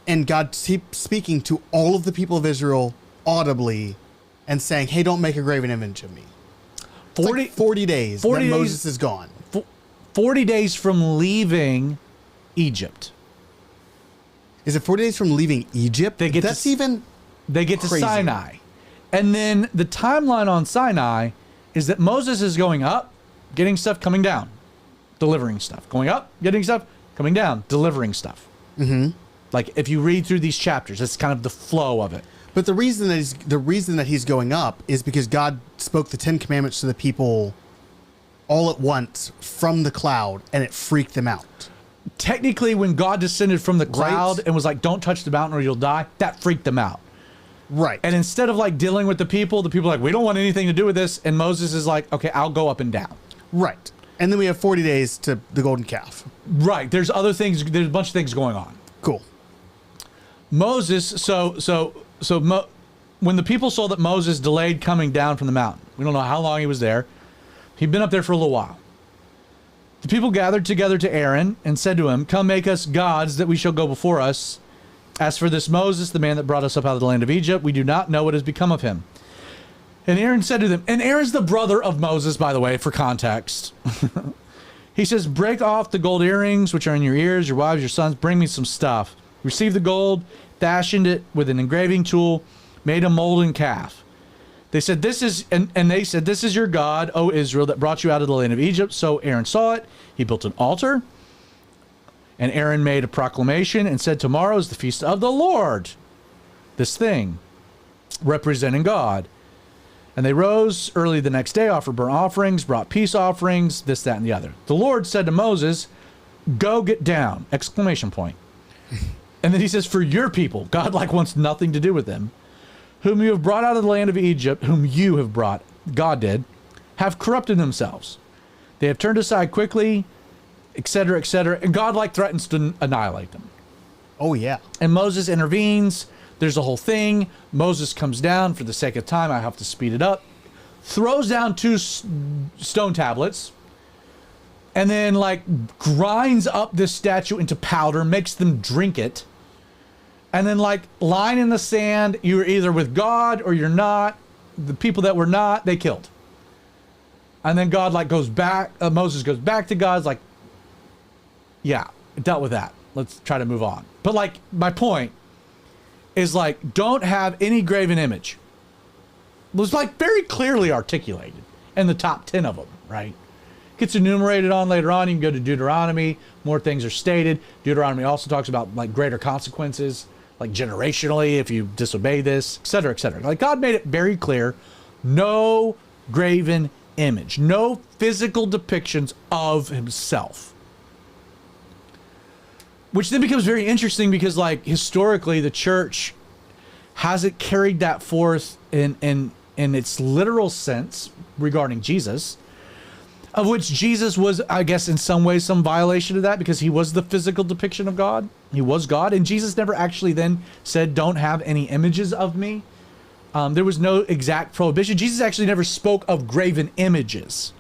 and God speaking to all of the people of Israel audibly and saying, hey, don't make a graven image of me. 40 days 40 that days, Moses is gone. 40 days from leaving Egypt. Is it 40 days from leaving Egypt? They get to Sinai. And then the timeline on Sinai is that Moses is going up, getting stuff, coming down, delivering stuff. Going up, getting stuff, coming down, delivering stuff. Mm-hmm. Like if you read through these chapters, that's kind of the flow of it. But the reason that he's going up is because God spoke the 10 Commandments to the people all at once from the cloud, and it freaked them out. Technically, when God descended from the cloud and was like, don't touch the mountain or you'll die, that freaked them out. Right. And instead of like dealing with the people are like, we don't want anything to do with this. And Moses is like, okay, I'll go up and down. Right. And then we have 40 days to the golden calf. Right. There's other things. There's a bunch of things going on. Cool. Moses. When the people saw that Moses delayed coming down from the mountain, we don't know how long he was there. He'd been up there for a little while. The people gathered together to Aaron and said to him, come make us gods that we shall go before us. As for this Moses, the man that brought us up out of the land of Egypt, we do not know what has become of him. And Aaron said to them, and Aaron's the brother of Moses, by the way, for context. He says, break off the gold earrings, which are in your ears, your wives, your sons, bring me some stuff. Receive the gold, fashioned it with an engraving tool, made a molten calf. They said, this is your God, O Israel, that brought you out of the land of Egypt. So Aaron saw it. He built an altar. And Aaron made a proclamation and said, tomorrow is the feast of the Lord. This thing, representing God. And they rose early the next day, offered burnt offerings, brought peace offerings, this, that, and the other. The Lord said to Moses, go get down, exclamation point. And then he says, for your people, God wants nothing to do with them, whom you have brought out of the land of Egypt, whom you have brought, God did, have corrupted themselves. They have turned aside quickly, etc., etc. And God threatens to annihilate them. Oh, yeah. And Moses intervenes. There's a whole thing. Moses comes down. For the sake of time, I have to speed it up. Throws down 2 stone tablets. And then grinds up this statue into powder, makes them drink it. And then like line in the sand, you're either with God or you're not. The people that were not, they killed. And then God like goes back, Moses goes back to God's like, yeah, dealt with that. Let's try to move on. But like my point is like, don't have any graven image. It was like very clearly articulated in the top 10 of them, right? Gets enumerated on later on. You can go to Deuteronomy. More things are stated. Deuteronomy also talks about like greater consequences, like generationally if you disobey this, et cetera, et cetera. Like God made it very clear, no graven image, no physical depictions of himself. Which then becomes very interesting because like historically the church hasn't carried that forth in its literal sense regarding Jesus, of which Jesus was, I guess, in some ways, some violation of that because he was the physical depiction of God. He was God. And Jesus never actually then said, don't have any images of me. There was no exact prohibition. Jesus actually never spoke of graven images.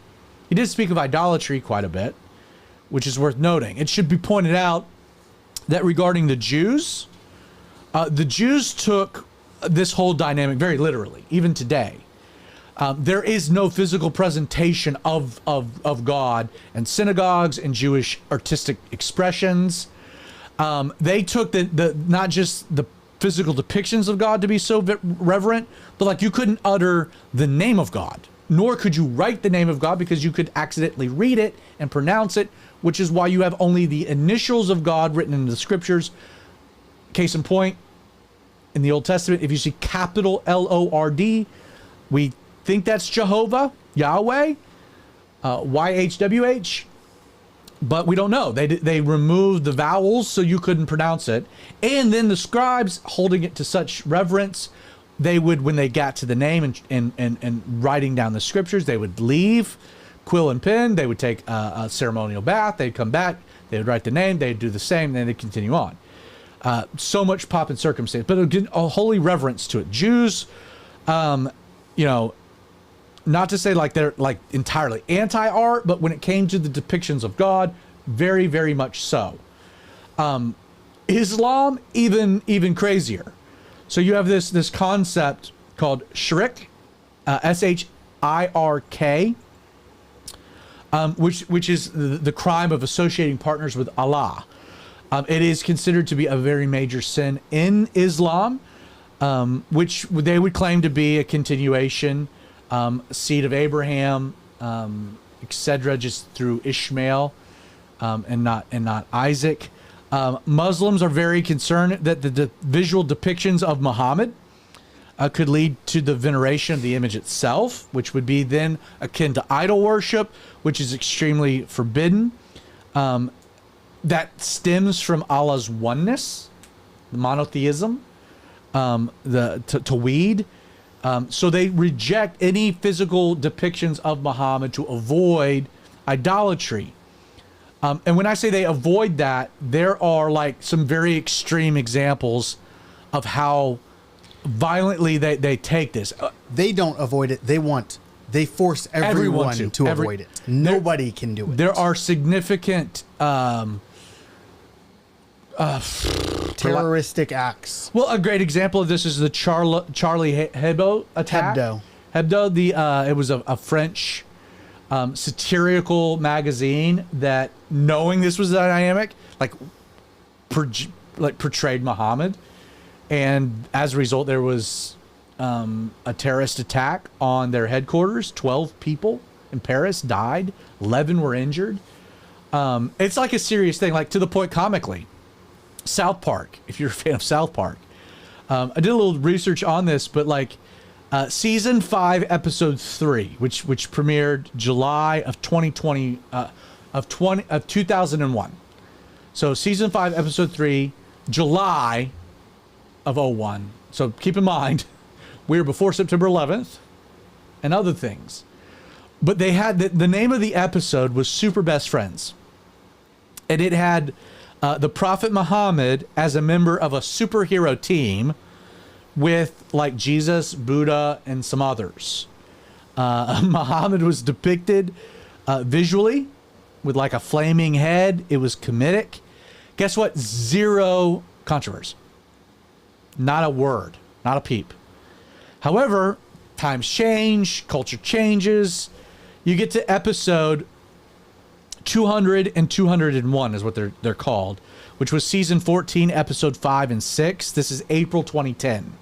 He did speak of idolatry quite a bit, which is worth noting. It should be pointed out that regarding the Jews took this whole dynamic very literally, even today. There is no physical presentation of God in synagogues and Jewish artistic expressions. They took the not just the physical depictions of God to be so reverent, but like you couldn't utter the name of God, nor could you write the name of God because you could accidentally read it and pronounce it, which is why you have only the initials of God written in the scriptures. Case in point, in the Old Testament, if you see capital Lord, we think that's Jehovah, Yahweh, YHWH, but we don't know. They removed the vowels so you couldn't pronounce it. And then the scribes, holding it to such reverence, they would, when they got to the name and writing down the scriptures, they would leave quill and pen. They would take a ceremonial bath. They'd come back. They would write the name. They'd do the same. Then they'd continue on. So much pomp and circumstance, but again, a holy reverence to it. Jews, not to say like they're like entirely anti-art, but when it came to the depictions of God, very, very much so. Islam, even crazier. So you have this concept called shirk, S-H-I-R-K, which is the crime of associating partners with Allah. It is considered to be a very major sin in Islam, which they would claim to be a continuation, seed of Abraham, etc., just through Ishmael, and not Isaac. Muslims are very concerned that the visual depictions of Muhammad could lead to the veneration of the image itself, which would be then akin to idol worship, which is extremely forbidden. That stems from Allah's oneness, the monotheism, the Tawhid. So they reject any physical depictions of Muhammad to avoid idolatry. And when I say they avoid that, there are like some very extreme examples of how violently they take this. They don't avoid it. They force everyone to avoid it. Nobody can do it. There are significant terroristic acts. Well, a great example of this is the Charlie Hebdo attack. Hebdo, it was a French satirical magazine that, knowing this was the dynamic, portrayed Muhammad, and as a result, there was a terrorist attack on their headquarters. 12 people in Paris died. 11 were injured. It's like a serious thing, like to the point comically. South Park, if you're a fan of South Park. I did a little research on this, but like season 5, episode 3, which premiered July of 2020, of 2001. So season 5, episode 3, July of 01. So keep in mind, we were before September 11th and other things. But they had the name of the episode was Super Best Friends. And it had the Prophet Muhammad as a member of a superhero team with like Jesus, Buddha, and some others. Muhammad was depicted visually with like a flaming head. It was comedic. Guess what? Zero controversy. Not a word, not a peep. However, times change, culture changes. You get to episode 200 and 201 is what they're called, which was season 14, episode 5 and 6. This is April 2010.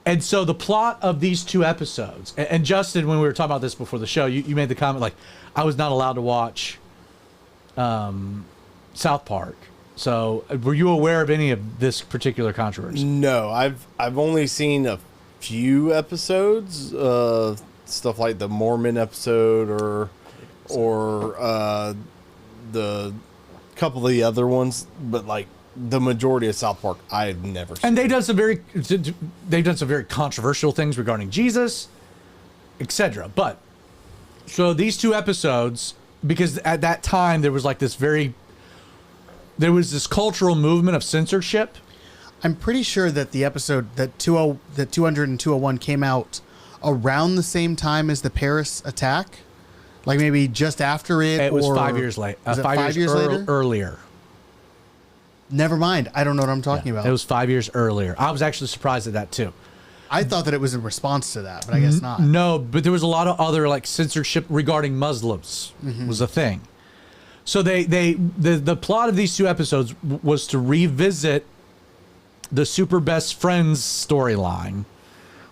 And so the plot of these two episodes, and Justin, when we were talking about this before the show, you made the comment like, I was not allowed to watch South Park. So were you aware of any of this particular controversy? No, I've only seen a few episodes, stuff like the Mormon episode or the couple of the other ones, but like the majority of South Park I've never seen. And they've done some very controversial things regarding Jesus, etc. But so these two episodes, because at that time there was this cultural movement of censorship. I'm pretty sure that the episode that 200 and 201 came out around the same time as the Paris attack, like maybe just after it. It was 5 years late. Was it 5 years later? Earlier. Never mind. I don't know what I'm talking about. It was 5 years earlier. I was actually surprised at that too. I thought that it was in response to that, but I guess not. No, but there was a lot of other like censorship regarding Muslims was a thing. So the plot of these two episodes was to revisit the Super Best Friends storyline,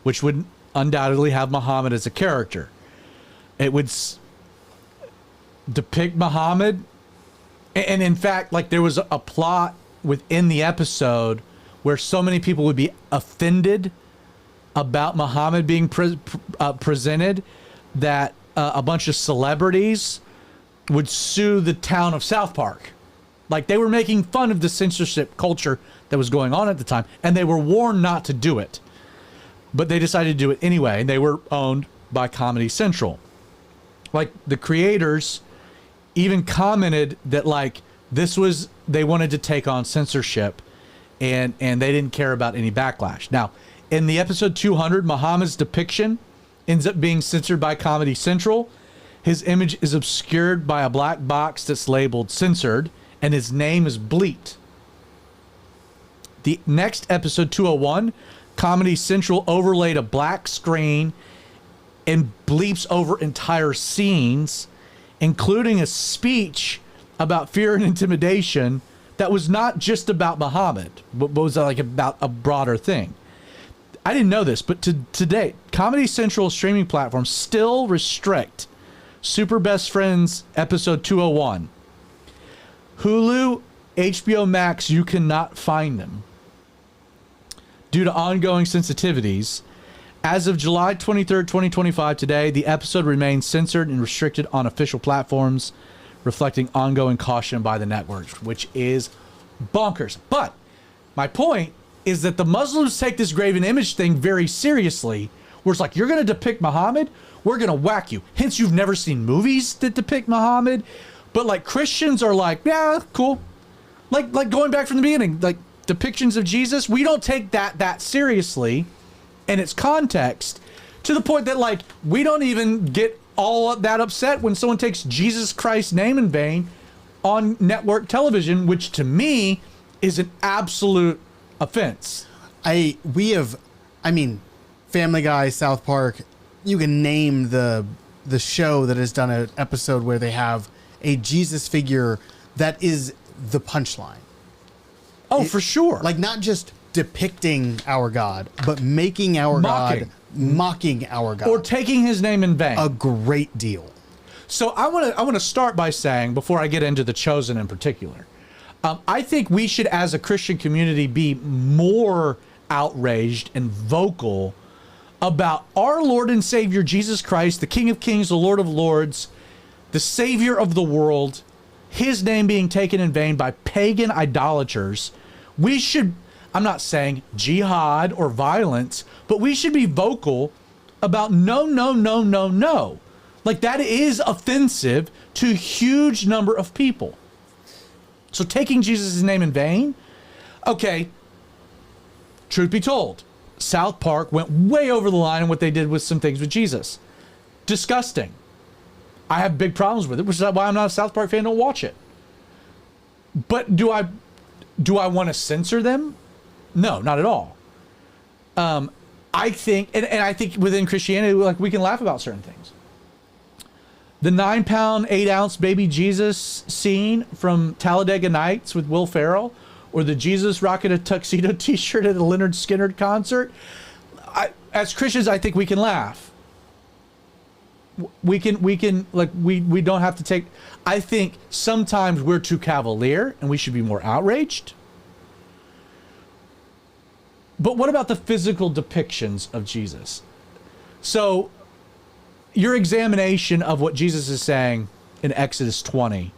which would undoubtedly have Muhammad as a character. It would depict Muhammad, and in fact, like there was a plot within the episode where so many people would be offended about Muhammad being presented that a bunch of celebrities would sue the town of South Park. Like they were making fun of the censorship culture that was going on at the time, and they were warned not to do it. But they decided to do it anyway, and they were owned by Comedy Central. Like the creators even commented that like they wanted to take on censorship and they didn't care about any backlash. Now, in the episode 200, Muhammad's depiction ends up being censored by Comedy Central. His image is obscured by a black box that's labeled censored, and his name is bleeped. The next episode 201, Comedy Central overlaid a black screen and bleeps over entire scenes, including a speech about fear and intimidation that was not just about Muhammad, but was like about a broader thing. I didn't know this, but to date, Comedy Central streaming platforms still restrict Super Best Friends episode 201. Hulu, HBO Max, you cannot find them due to ongoing sensitivities. As of July 23rd, 2025, today, the episode remains censored and restricted on official platforms, reflecting ongoing caution by the networks, which is bonkers. But my point is that the Muslims take this graven image thing very seriously, where it's like, you're going to depict Muhammad, we're going to whack you. Hence, you've never seen movies that depict Muhammad. But like Christians are like, yeah, cool. Like going back from the beginning, like depictions of Jesus, we don't take that seriously in its context, to the point that like we don't even get all that upset when someone takes Jesus Christ's name in vain on network television, which to me is an absolute offense. Family Guy, South Park, you can name the show that has done an episode where they have a Jesus figure that is the punchline. Oh, for sure. Like not just depicting our God, but making our God, mocking our God, or taking his name in vain. A great deal. So I want to start by saying, before I get into The Chosen in particular, I think we should, as a Christian community, be more outraged and vocal about our Lord and Savior Jesus Christ, the King of Kings, the Lord of Lords, the Savior of the world, his name being taken in vain by pagan idolaters. We should, I'm not saying jihad or violence, but we should be vocal about no. Like that is offensive to a huge number of people. So taking Jesus' name in vain, okay, truth be told, South Park went way over the line in what they did with some things with Jesus. Disgusting. I have big problems with it, which is why I'm not a South Park fan. Don't watch it. But do I want to censor them? No, not at all. I think, and I think within Christianity, like, we can laugh about certain things. The 9-pound, 8-ounce baby Jesus scene from Talladega Nights with Will Ferrell, or the Jesus rocking a tuxedo T-shirt at a Leonard Skinner concert. As Christians, I think we can laugh. We don't have to take. I think sometimes we're too cavalier, and we should be more outraged. But what about the physical depictions of Jesus? So, your examination of what Jesus is saying in Exodus 20,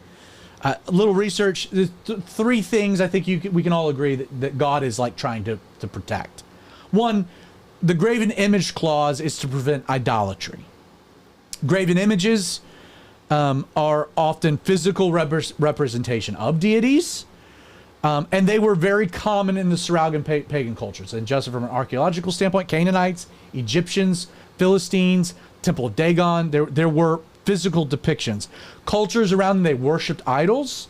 a little research, three things I think we can all agree that God is like trying to protect. One, the Graven Image Clause is to prevent idolatry. Graven images are often physical representation of deities. And they were very common in the surrounding pagan cultures. And just from an archaeological standpoint, Canaanites, Egyptians, Philistines, Temple of Dagon, there were physical depictions. Cultures around them, they worshipped idols.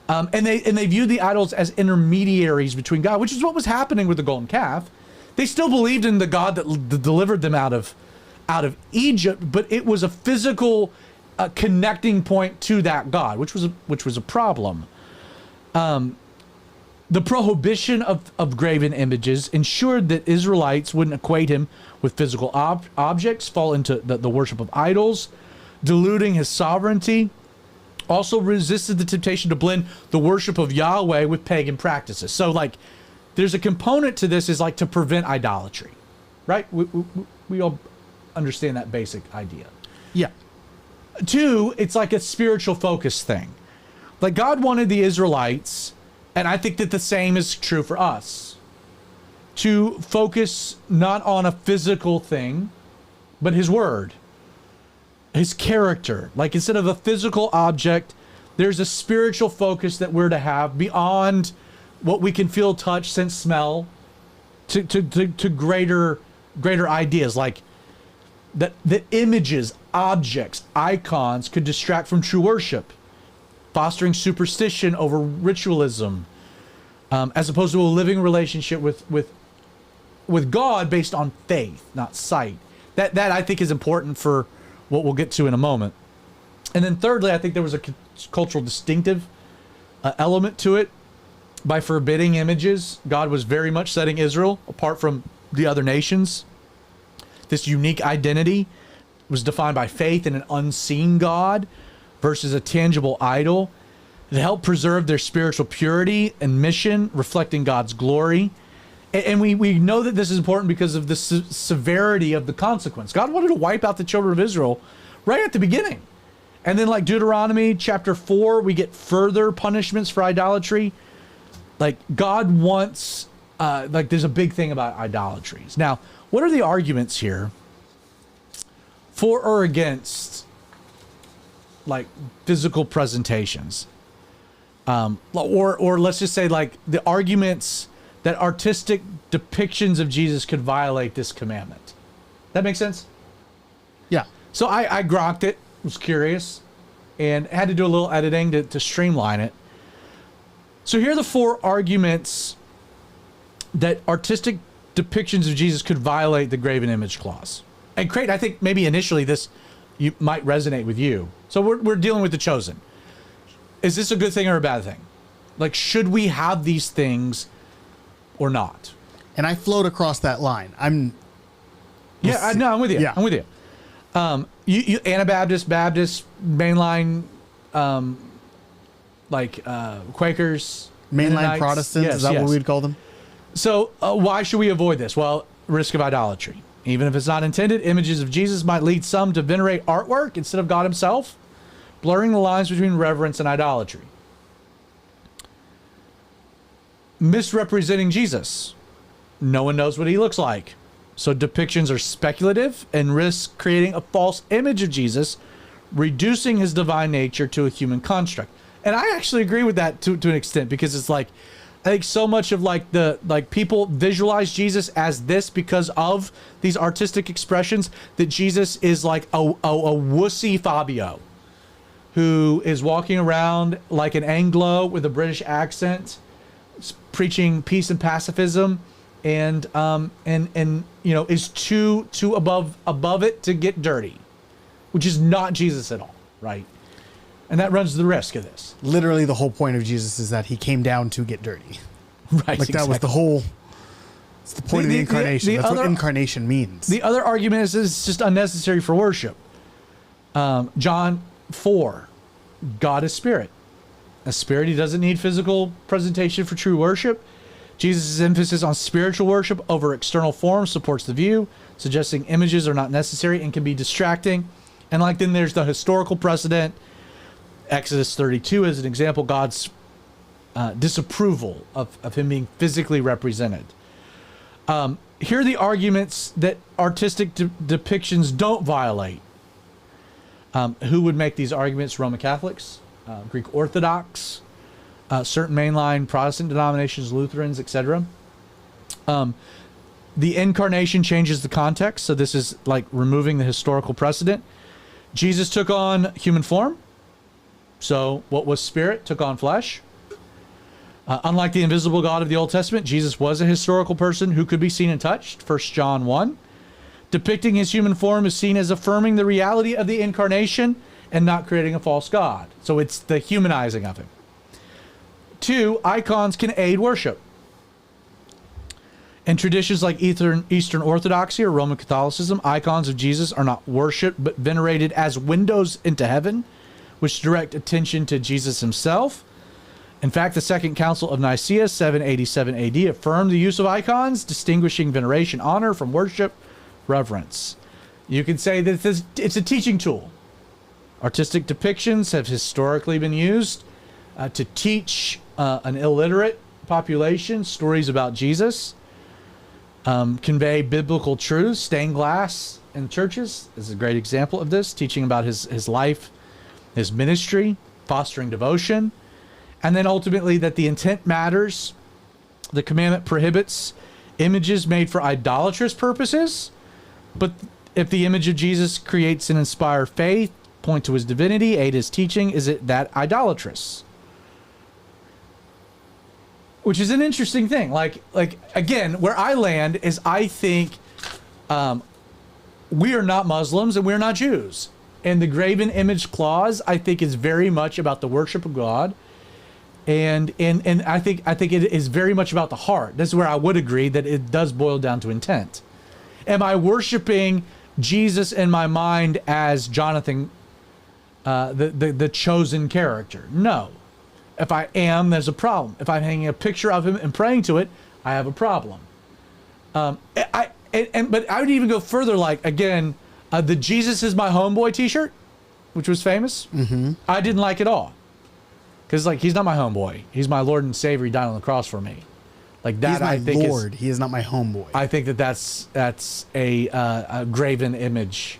And they viewed the idols as intermediaries between God, which is what was happening with the golden calf. They still believed in the God that delivered them out of Egypt, but it was a physical connecting point to that God, which was a problem. The prohibition of graven images ensured that Israelites wouldn't equate him with physical objects, fall into the worship of idols, diluting his sovereignty. Also resisted the temptation to blend the worship of Yahweh with pagan practices. So, like, there's a component to this is like to prevent idolatry, right? We all understand that basic idea. Yeah. Two, it's like a spiritual focus thing. Like, God wanted the Israelites, and I think that the same is true for us, to focus not on a physical thing, but his word, his character. Like, instead of a physical object, there's a spiritual focus that we're to have beyond what we can feel, touch, sense, smell, to greater ideas. Like, that the images, objects, icons could distract from true worship, fostering superstition over ritualism, as opposed to a living relationship with God based on faith, not sight. That I think is important for what we'll get to in a moment. And then thirdly, I think there was a cultural distinctive element to it. By forbidding images, God was very much setting Israel apart from the other nations. This unique identity was defined by faith in an unseen God versus a tangible idol. It helped preserve their spiritual purity and mission, reflecting God's glory. And we know that this is important because of the severity of the consequence. God wanted to wipe out the children of Israel right at the beginning. And then, like Deuteronomy chapter 4, we get further punishments for idolatry. Like, God wants, there's a big thing about idolatries. Now, what are the arguments here for or against, like, physical presentations? Or let's just say, like, the arguments that artistic depictions of Jesus could violate this commandment. That makes sense? Yeah. So I grokked it, was curious, and had to do a little editing to streamline it. So here are the 4 arguments that artistic depictions of Jesus could violate the Graven Image Clause. And Creighton, I think maybe initially this might resonate with you. So we're dealing with the chosen. Is this a good thing or a bad thing? Like, should we have these things or not? And I float across that line. I'm with you. Yeah. I'm with you. You Anabaptist, Baptist, mainline, Quakers, Mainline Mennonites. Protestants, Yes, is that yes. what we'd call them? So why should we avoid this? Well, risk of idolatry. Even if it's not intended, images of Jesus might lead some to venerate artwork instead of God himself, blurring the lines between reverence and idolatry. Misrepresenting Jesus. No one knows what he looks like. So depictions are speculative and risk creating a false image of Jesus, reducing his divine nature to a human construct. And I actually agree with that to an extent, because it's like, I think so much of people visualize Jesus as this because of these artistic expressions, that Jesus is like a wussy Fabio who is walking around like an Anglo with a British accent, preaching peace and pacifism, and is too above it to get dirty, which is not Jesus at all, right? And that runs the risk of this. Literally, the whole point of Jesus is that he came down to get dirty. Right. Like that was the whole. It's the point of the incarnation. That's what incarnation means. The other argument is it's just unnecessary for worship. John 4, God is spirit. A spirit, he doesn't need physical presentation for true worship. Jesus' emphasis on spiritual worship over external forms supports the view, suggesting images are not necessary and can be distracting. And then there's the historical precedent. Exodus 32 is an example, God's disapproval of him being physically represented. Here are the arguments that artistic depictions don't violate. Who would make these arguments? Roman Catholics, Greek Orthodox, certain mainline Protestant denominations, Lutherans, etc. The incarnation changes the context, so this is like removing the historical precedent. Jesus took on human form, so what was spirit took on flesh. Unlike the invisible God of the Old Testament, Jesus was a historical person who could be seen and touched, 1 John 1. Depicting his human form is seen as affirming the reality of the incarnation and not creating a false God. So it's the humanizing of him. 2, icons can aid worship. In traditions like Eastern Orthodoxy or Roman Catholicism, icons of Jesus are not worshipped but venerated as windows into heaven, which direct attention to Jesus himself. In fact, the Second Council of Nicaea, 787 AD, affirmed the use of icons, distinguishing veneration, honor from worship, reverence. You could say that it's a teaching tool. Artistic depictions have historically been used to teach an illiterate population stories about Jesus, convey biblical truths. Stained glass in churches is a great example of this, teaching about his life, his ministry, fostering devotion. And then ultimately that the intent matters. The commandment prohibits images made for idolatrous purposes. But if the image of Jesus creates and inspire faith, point to his divinity, aid his teaching, is it that idolatrous? Which is an interesting thing. Like again, where I land is I think we are not Muslims and we're not Jews. And the Graven Image Clause, I think, is very much about the worship of God. And I think it is very much about the heart. This is where I would agree that it does boil down to intent. Am I worshiping Jesus in my mind as Jonathan, the chosen character? No. If I am, there's a problem. If I'm hanging a picture of him and praying to it, I have a problem. But I would even go further. Like again, the Jesus is my homeboy T-shirt, which was famous. Mm-hmm. I didn't like it all. Because he's not my homeboy. He's my Lord and Savior. He died on the cross for me. Like that, he's my I think Lord. He is not my homeboy. I think that's a graven image,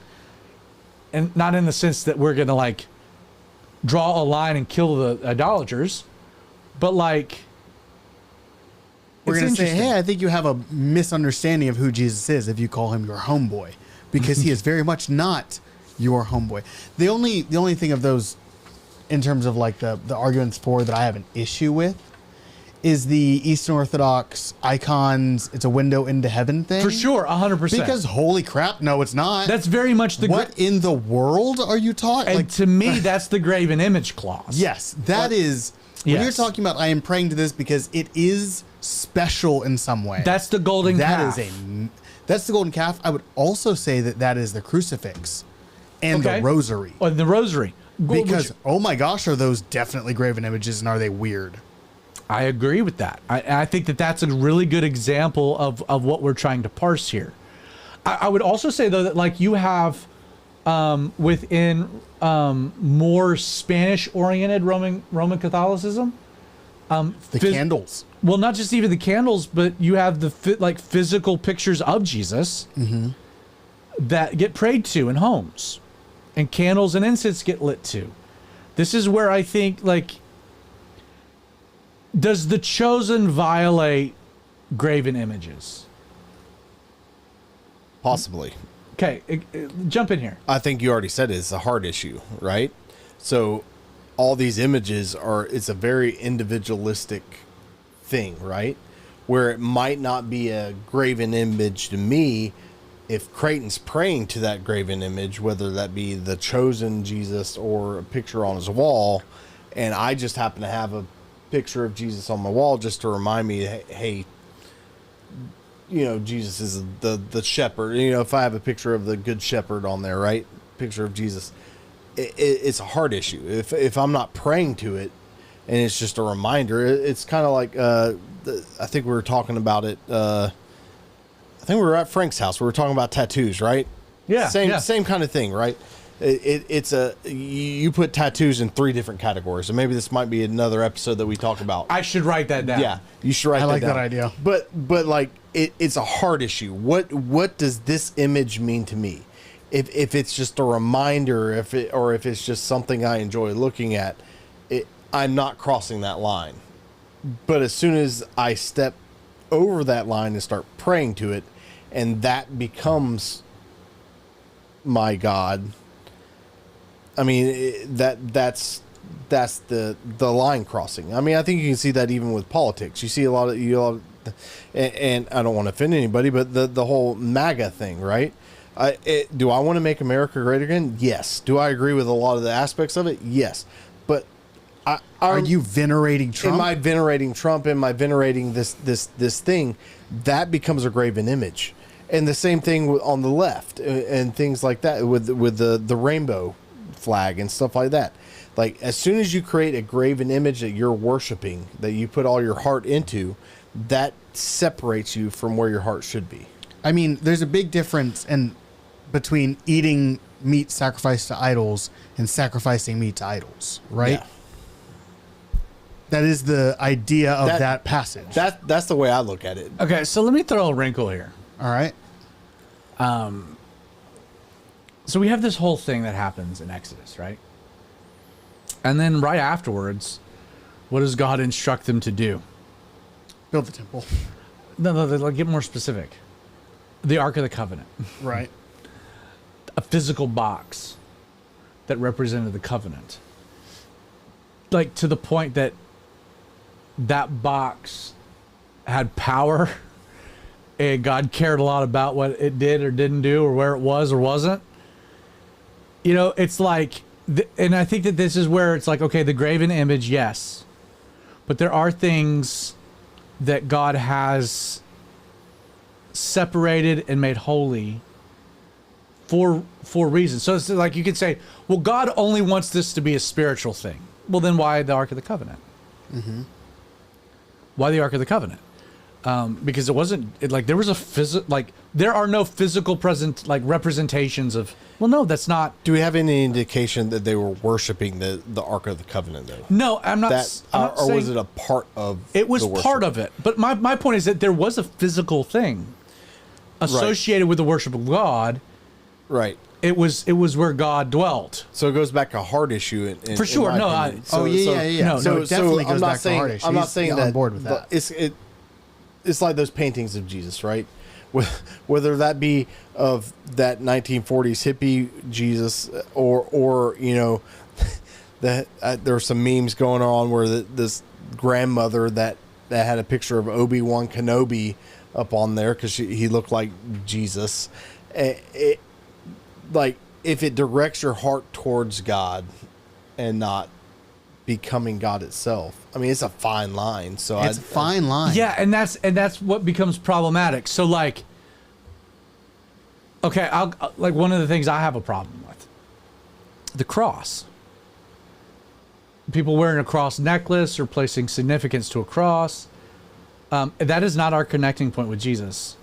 and not in the sense that we're gonna draw a line and kill the idolaters, but we're gonna say, hey, I think you have a misunderstanding of who Jesus is if you call him your homeboy, because he is very much not your homeboy. The only thing of those, in terms of the arguments for that I have an issue with, is the Eastern Orthodox icons, it's a window into heaven thing. For sure, 100%. Because holy crap, no, it's not. That's very much the... What in the world are you talking? And to me, that's the Graven Image Clause. Yes, that is... When Yes. you're talking about, I am praying to this because it is special in some way. That's the golden calf. That's the golden calf. I would also say that is the crucifix and the rosary. Oh, the rosary. Because, oh my gosh, are those definitely graven images, and are they weird? I agree with that. I think that's a really good example of what we're trying to parse here. I would also say, though, that you have within more Spanish-oriented Roman Catholicism, the candles. Well, not just even the candles, but you have the physical pictures of Jesus that get prayed to in homes, and candles and incense get lit to. This is where I think does the chosen violate graven images? Possibly. Okay, jump in here. I think you already said it's a heart issue, right? So all these images it's a very individualistic thing, right? Where it might not be a graven image to me, if Creighton's praying to that graven image, whether that be the chosen Jesus or a picture on his wall, and I just happen to have a picture of Jesus on my wall just to remind me, hey, you know, Jesus is the shepherd. You know, if I have a picture of the good shepherd on there, right? Picture of Jesus, it's a heart issue. If I'm not praying to it, and it's just a reminder, it's kind of like, I think we were talking about it. I think we were at Frank's house. We were talking about tattoos, right? Yeah. Same kind of thing, right? You put tattoos in 3 different categories, and maybe this might be another episode that we talk about. I should write that down. Yeah, you should write that down. I like that idea. But like it's a heart issue. What does this image mean to me? If it's just a reminder, if it's just something I enjoy looking at, I'm not crossing that line. But as soon as I step over that line and start praying to it, and that becomes my God, I mean, that's the line crossing. I mean, I think you can see that even with politics. You see a lot of, and I don't want to offend anybody, but the whole MAGA thing, right? Do I want to make America great again? Yes. Do I agree with a lot of the aspects of it? Yes. But are you venerating Trump? Am I venerating Trump? Am I venerating this thing? That becomes a graven image. And the same thing on the left and things like that with the rainbow flag and stuff like that. Like, as soon as you create a graven image that you're worshiping, that you put all your heart into, that separates you from where your heart should be. I mean, there's a big difference between eating meat sacrificed to idols and sacrificing meat to idols, right? Yeah. That is the idea of that passage. That's the way I look at it. Okay, so let me throw a wrinkle here. All right. So we have this whole thing that happens in Exodus, right? And then right afterwards, what does God instruct them to do? Build the temple. No, get more specific. The Ark of the Covenant. Right. A physical box that represented the covenant. Like, to the point that box had power, and God cared a lot about what it did or didn't do, or where it was or wasn't. You know, it's like, and I think that this is where it's like, okay, the graven image, yes. But there are things that God has separated and made holy for reasons. So it's like, you could say, well, God only wants this to be a spiritual thing. Well, then why the Ark of the Covenant? Mm-hmm. Why the Ark of the Covenant? Because it wasn't there was a there are no physical representations of. Well, no, that's not. Do we have any indication that they were worshiping the Ark of the Covenant, though? No, I'm not. Or was it a part of? It was part of it, but my point is that there was a physical thing associated with the worship of God. Right. It was where God dwelt. So it goes back to a heart issue. For sure. No. Yeah. No, it definitely goes back to a heart issue. I'm not saying that on board with that. It's like those paintings of Jesus, right? Whether that be of that 1940s hippie Jesus, or you know, that there are some memes going on where this grandmother that had a picture of Obi-Wan Kenobi up on there because he looked like Jesus. Like, if it directs your heart towards God and not becoming God itself, I mean, it's a fine line. So it's a fine line. Yeah, and that's what becomes problematic. So, like, okay, like, one of the things I have a problem with, the cross. People wearing a cross necklace or placing significance to a cross. That is not our connecting point with Jesus.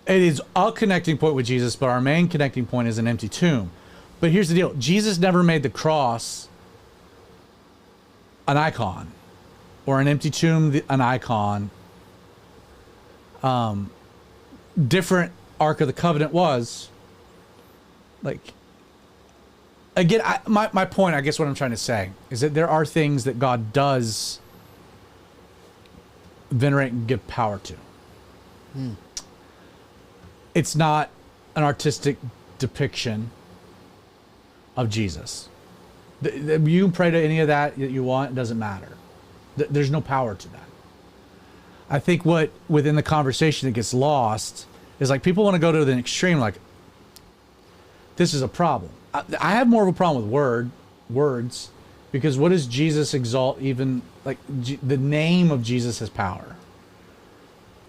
It is a connecting point with Jesus, but our main connecting point is an empty tomb. But here's the deal. Jesus never made the cross an icon, or an empty tomb an icon. Different Ark of the Covenant was. Like, again, my point, I guess what I'm trying to say, is that there are things that God does venerate and give power to. It's not an artistic depiction of Jesus. You can pray to any of that you want. It doesn't matter. There's no power to that. I think what within the conversation that gets lost is like people want to go to the extreme. Like, this is a problem. I have more of a problem with words, because what does Jesus exalt? Even like the name of Jesus has power,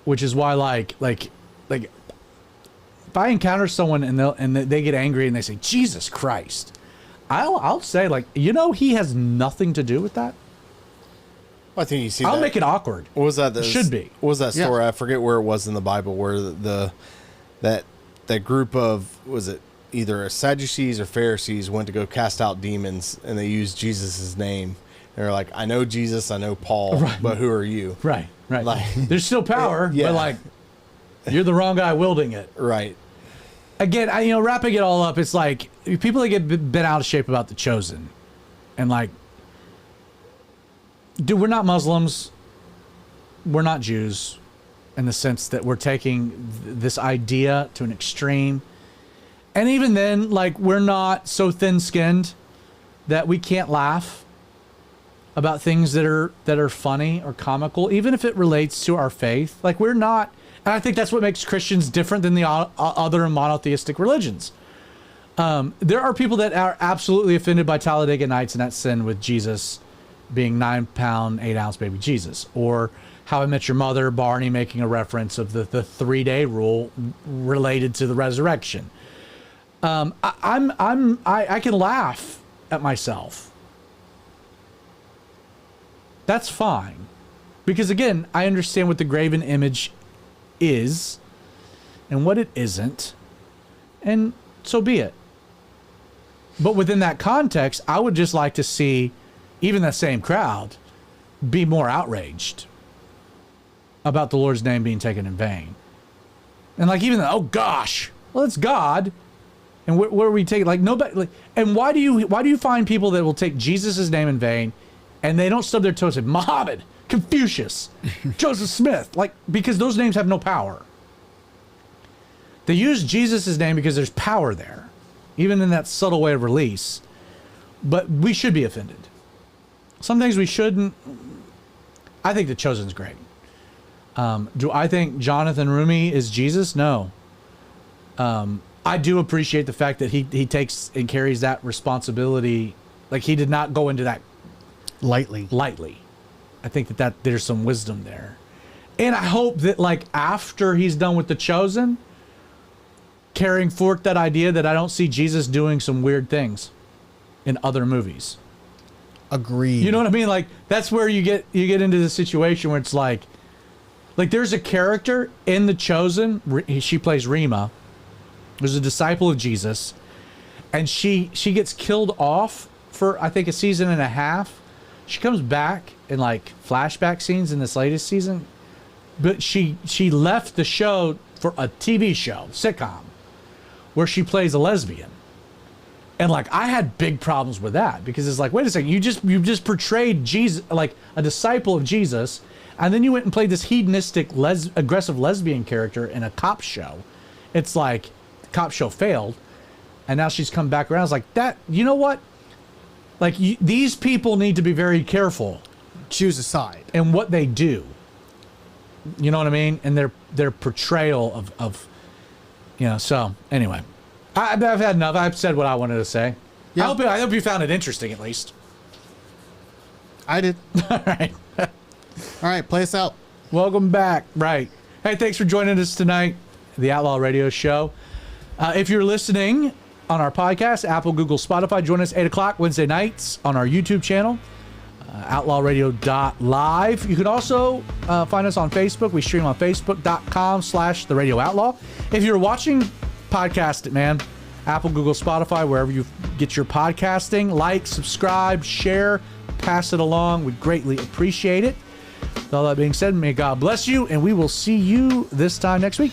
which is why like if I encounter someone and they get angry and they say Jesus Christ, I'll say like, he has nothing to do with that. I think you see. I'll make it awkward. What was that? Should be. What was that story? Yeah. I forget where it was in the Bible, where that group of, was it either Sadducees or Pharisees, went to go cast out demons, and they used Jesus' name. They're like, I know Jesus, I know Paul, Right. but who are you? Right. Like, There's still power, Yeah. but like, you're the wrong guy wielding it. right. Again, wrapping it all up, it's like people that get bent out of shape about The Chosen, and like, dude, we're not Muslims, we're not Jews, in the sense that we're taking this idea to an extreme, and even then, like, we're not so thin-skinned that we can't laugh about things that are funny or comical, even if it relates to our faith. Like, we're not. And I think that's what makes Christians different than the other monotheistic religions. There are people that are absolutely offended by Talladega Nights and that sin with Jesus being 9-pound, 8-ounce baby Jesus, or How I Met Your Mother, Barney making a reference of the 3-day rule related to the resurrection. I can laugh at myself. That's fine, because again, I understand what the graven image is and what it isn't, and so be it. But within that context, I would just like to see even that same crowd be more outraged about the Lord's name being taken in vain. And like, even oh gosh, well, it's God, and where are we taking, like, nobody, like, and why do you find people that will take Jesus' name in vain and they don't stub their toes and say Muhammad, Confucius, Joseph Smith, like, because those names have no power. They use Jesus' name because there's power there, even in that subtle way of release. But we should be offended. Some things we shouldn't. I think The Chosen's great. Do I think Jonathan Rumi is Jesus? No. I do appreciate the fact that he takes and carries that responsibility. Like, he did not go into that lightly. I think that there's some wisdom there. And I hope that, like, after he's done with The Chosen, carrying forth that idea that I don't see Jesus doing some weird things in other movies. Agreed. You know what I mean? Like, that's where you get into the situation where it's like there's a character in The Chosen. She plays Rima. There's a disciple of Jesus, and she gets killed off for, I think, a season and a half. She comes back in like flashback scenes in this latest season, but she left the show for a TV show, sitcom, where she plays a lesbian. And like, I had big problems with that, because it's like, wait a second, you just portrayed Jesus, like a disciple of Jesus, and then you went and played this hedonistic aggressive lesbian character in a cop show. It's like the cop show failed, and now she's come back around. It's like, that, you know what? Like, these people need to be very careful. Choose a side. And what they do. You know what I mean? And their portrayal of so anyway. I've had enough. I've said what I wanted to say. Yeah. I hope you found it interesting, at least. I did. All right. All right, play us out. Welcome back. Right. Hey, thanks for joining us tonight, the Outlaw Radio Show. If you're listening on our podcast, Apple, Google, Spotify, join us 8 o'clock Wednesday nights on our YouTube channel, outlawradio.live. You can also find us on Facebook. We stream on facebook.com/The Radio Outlaw. If you're watching, podcast it, man. Apple, Google, Spotify, wherever you get your podcasting. Like, subscribe, share, pass it along. We'd greatly appreciate it. With all that being said, may God bless you, and we will see you this time next week.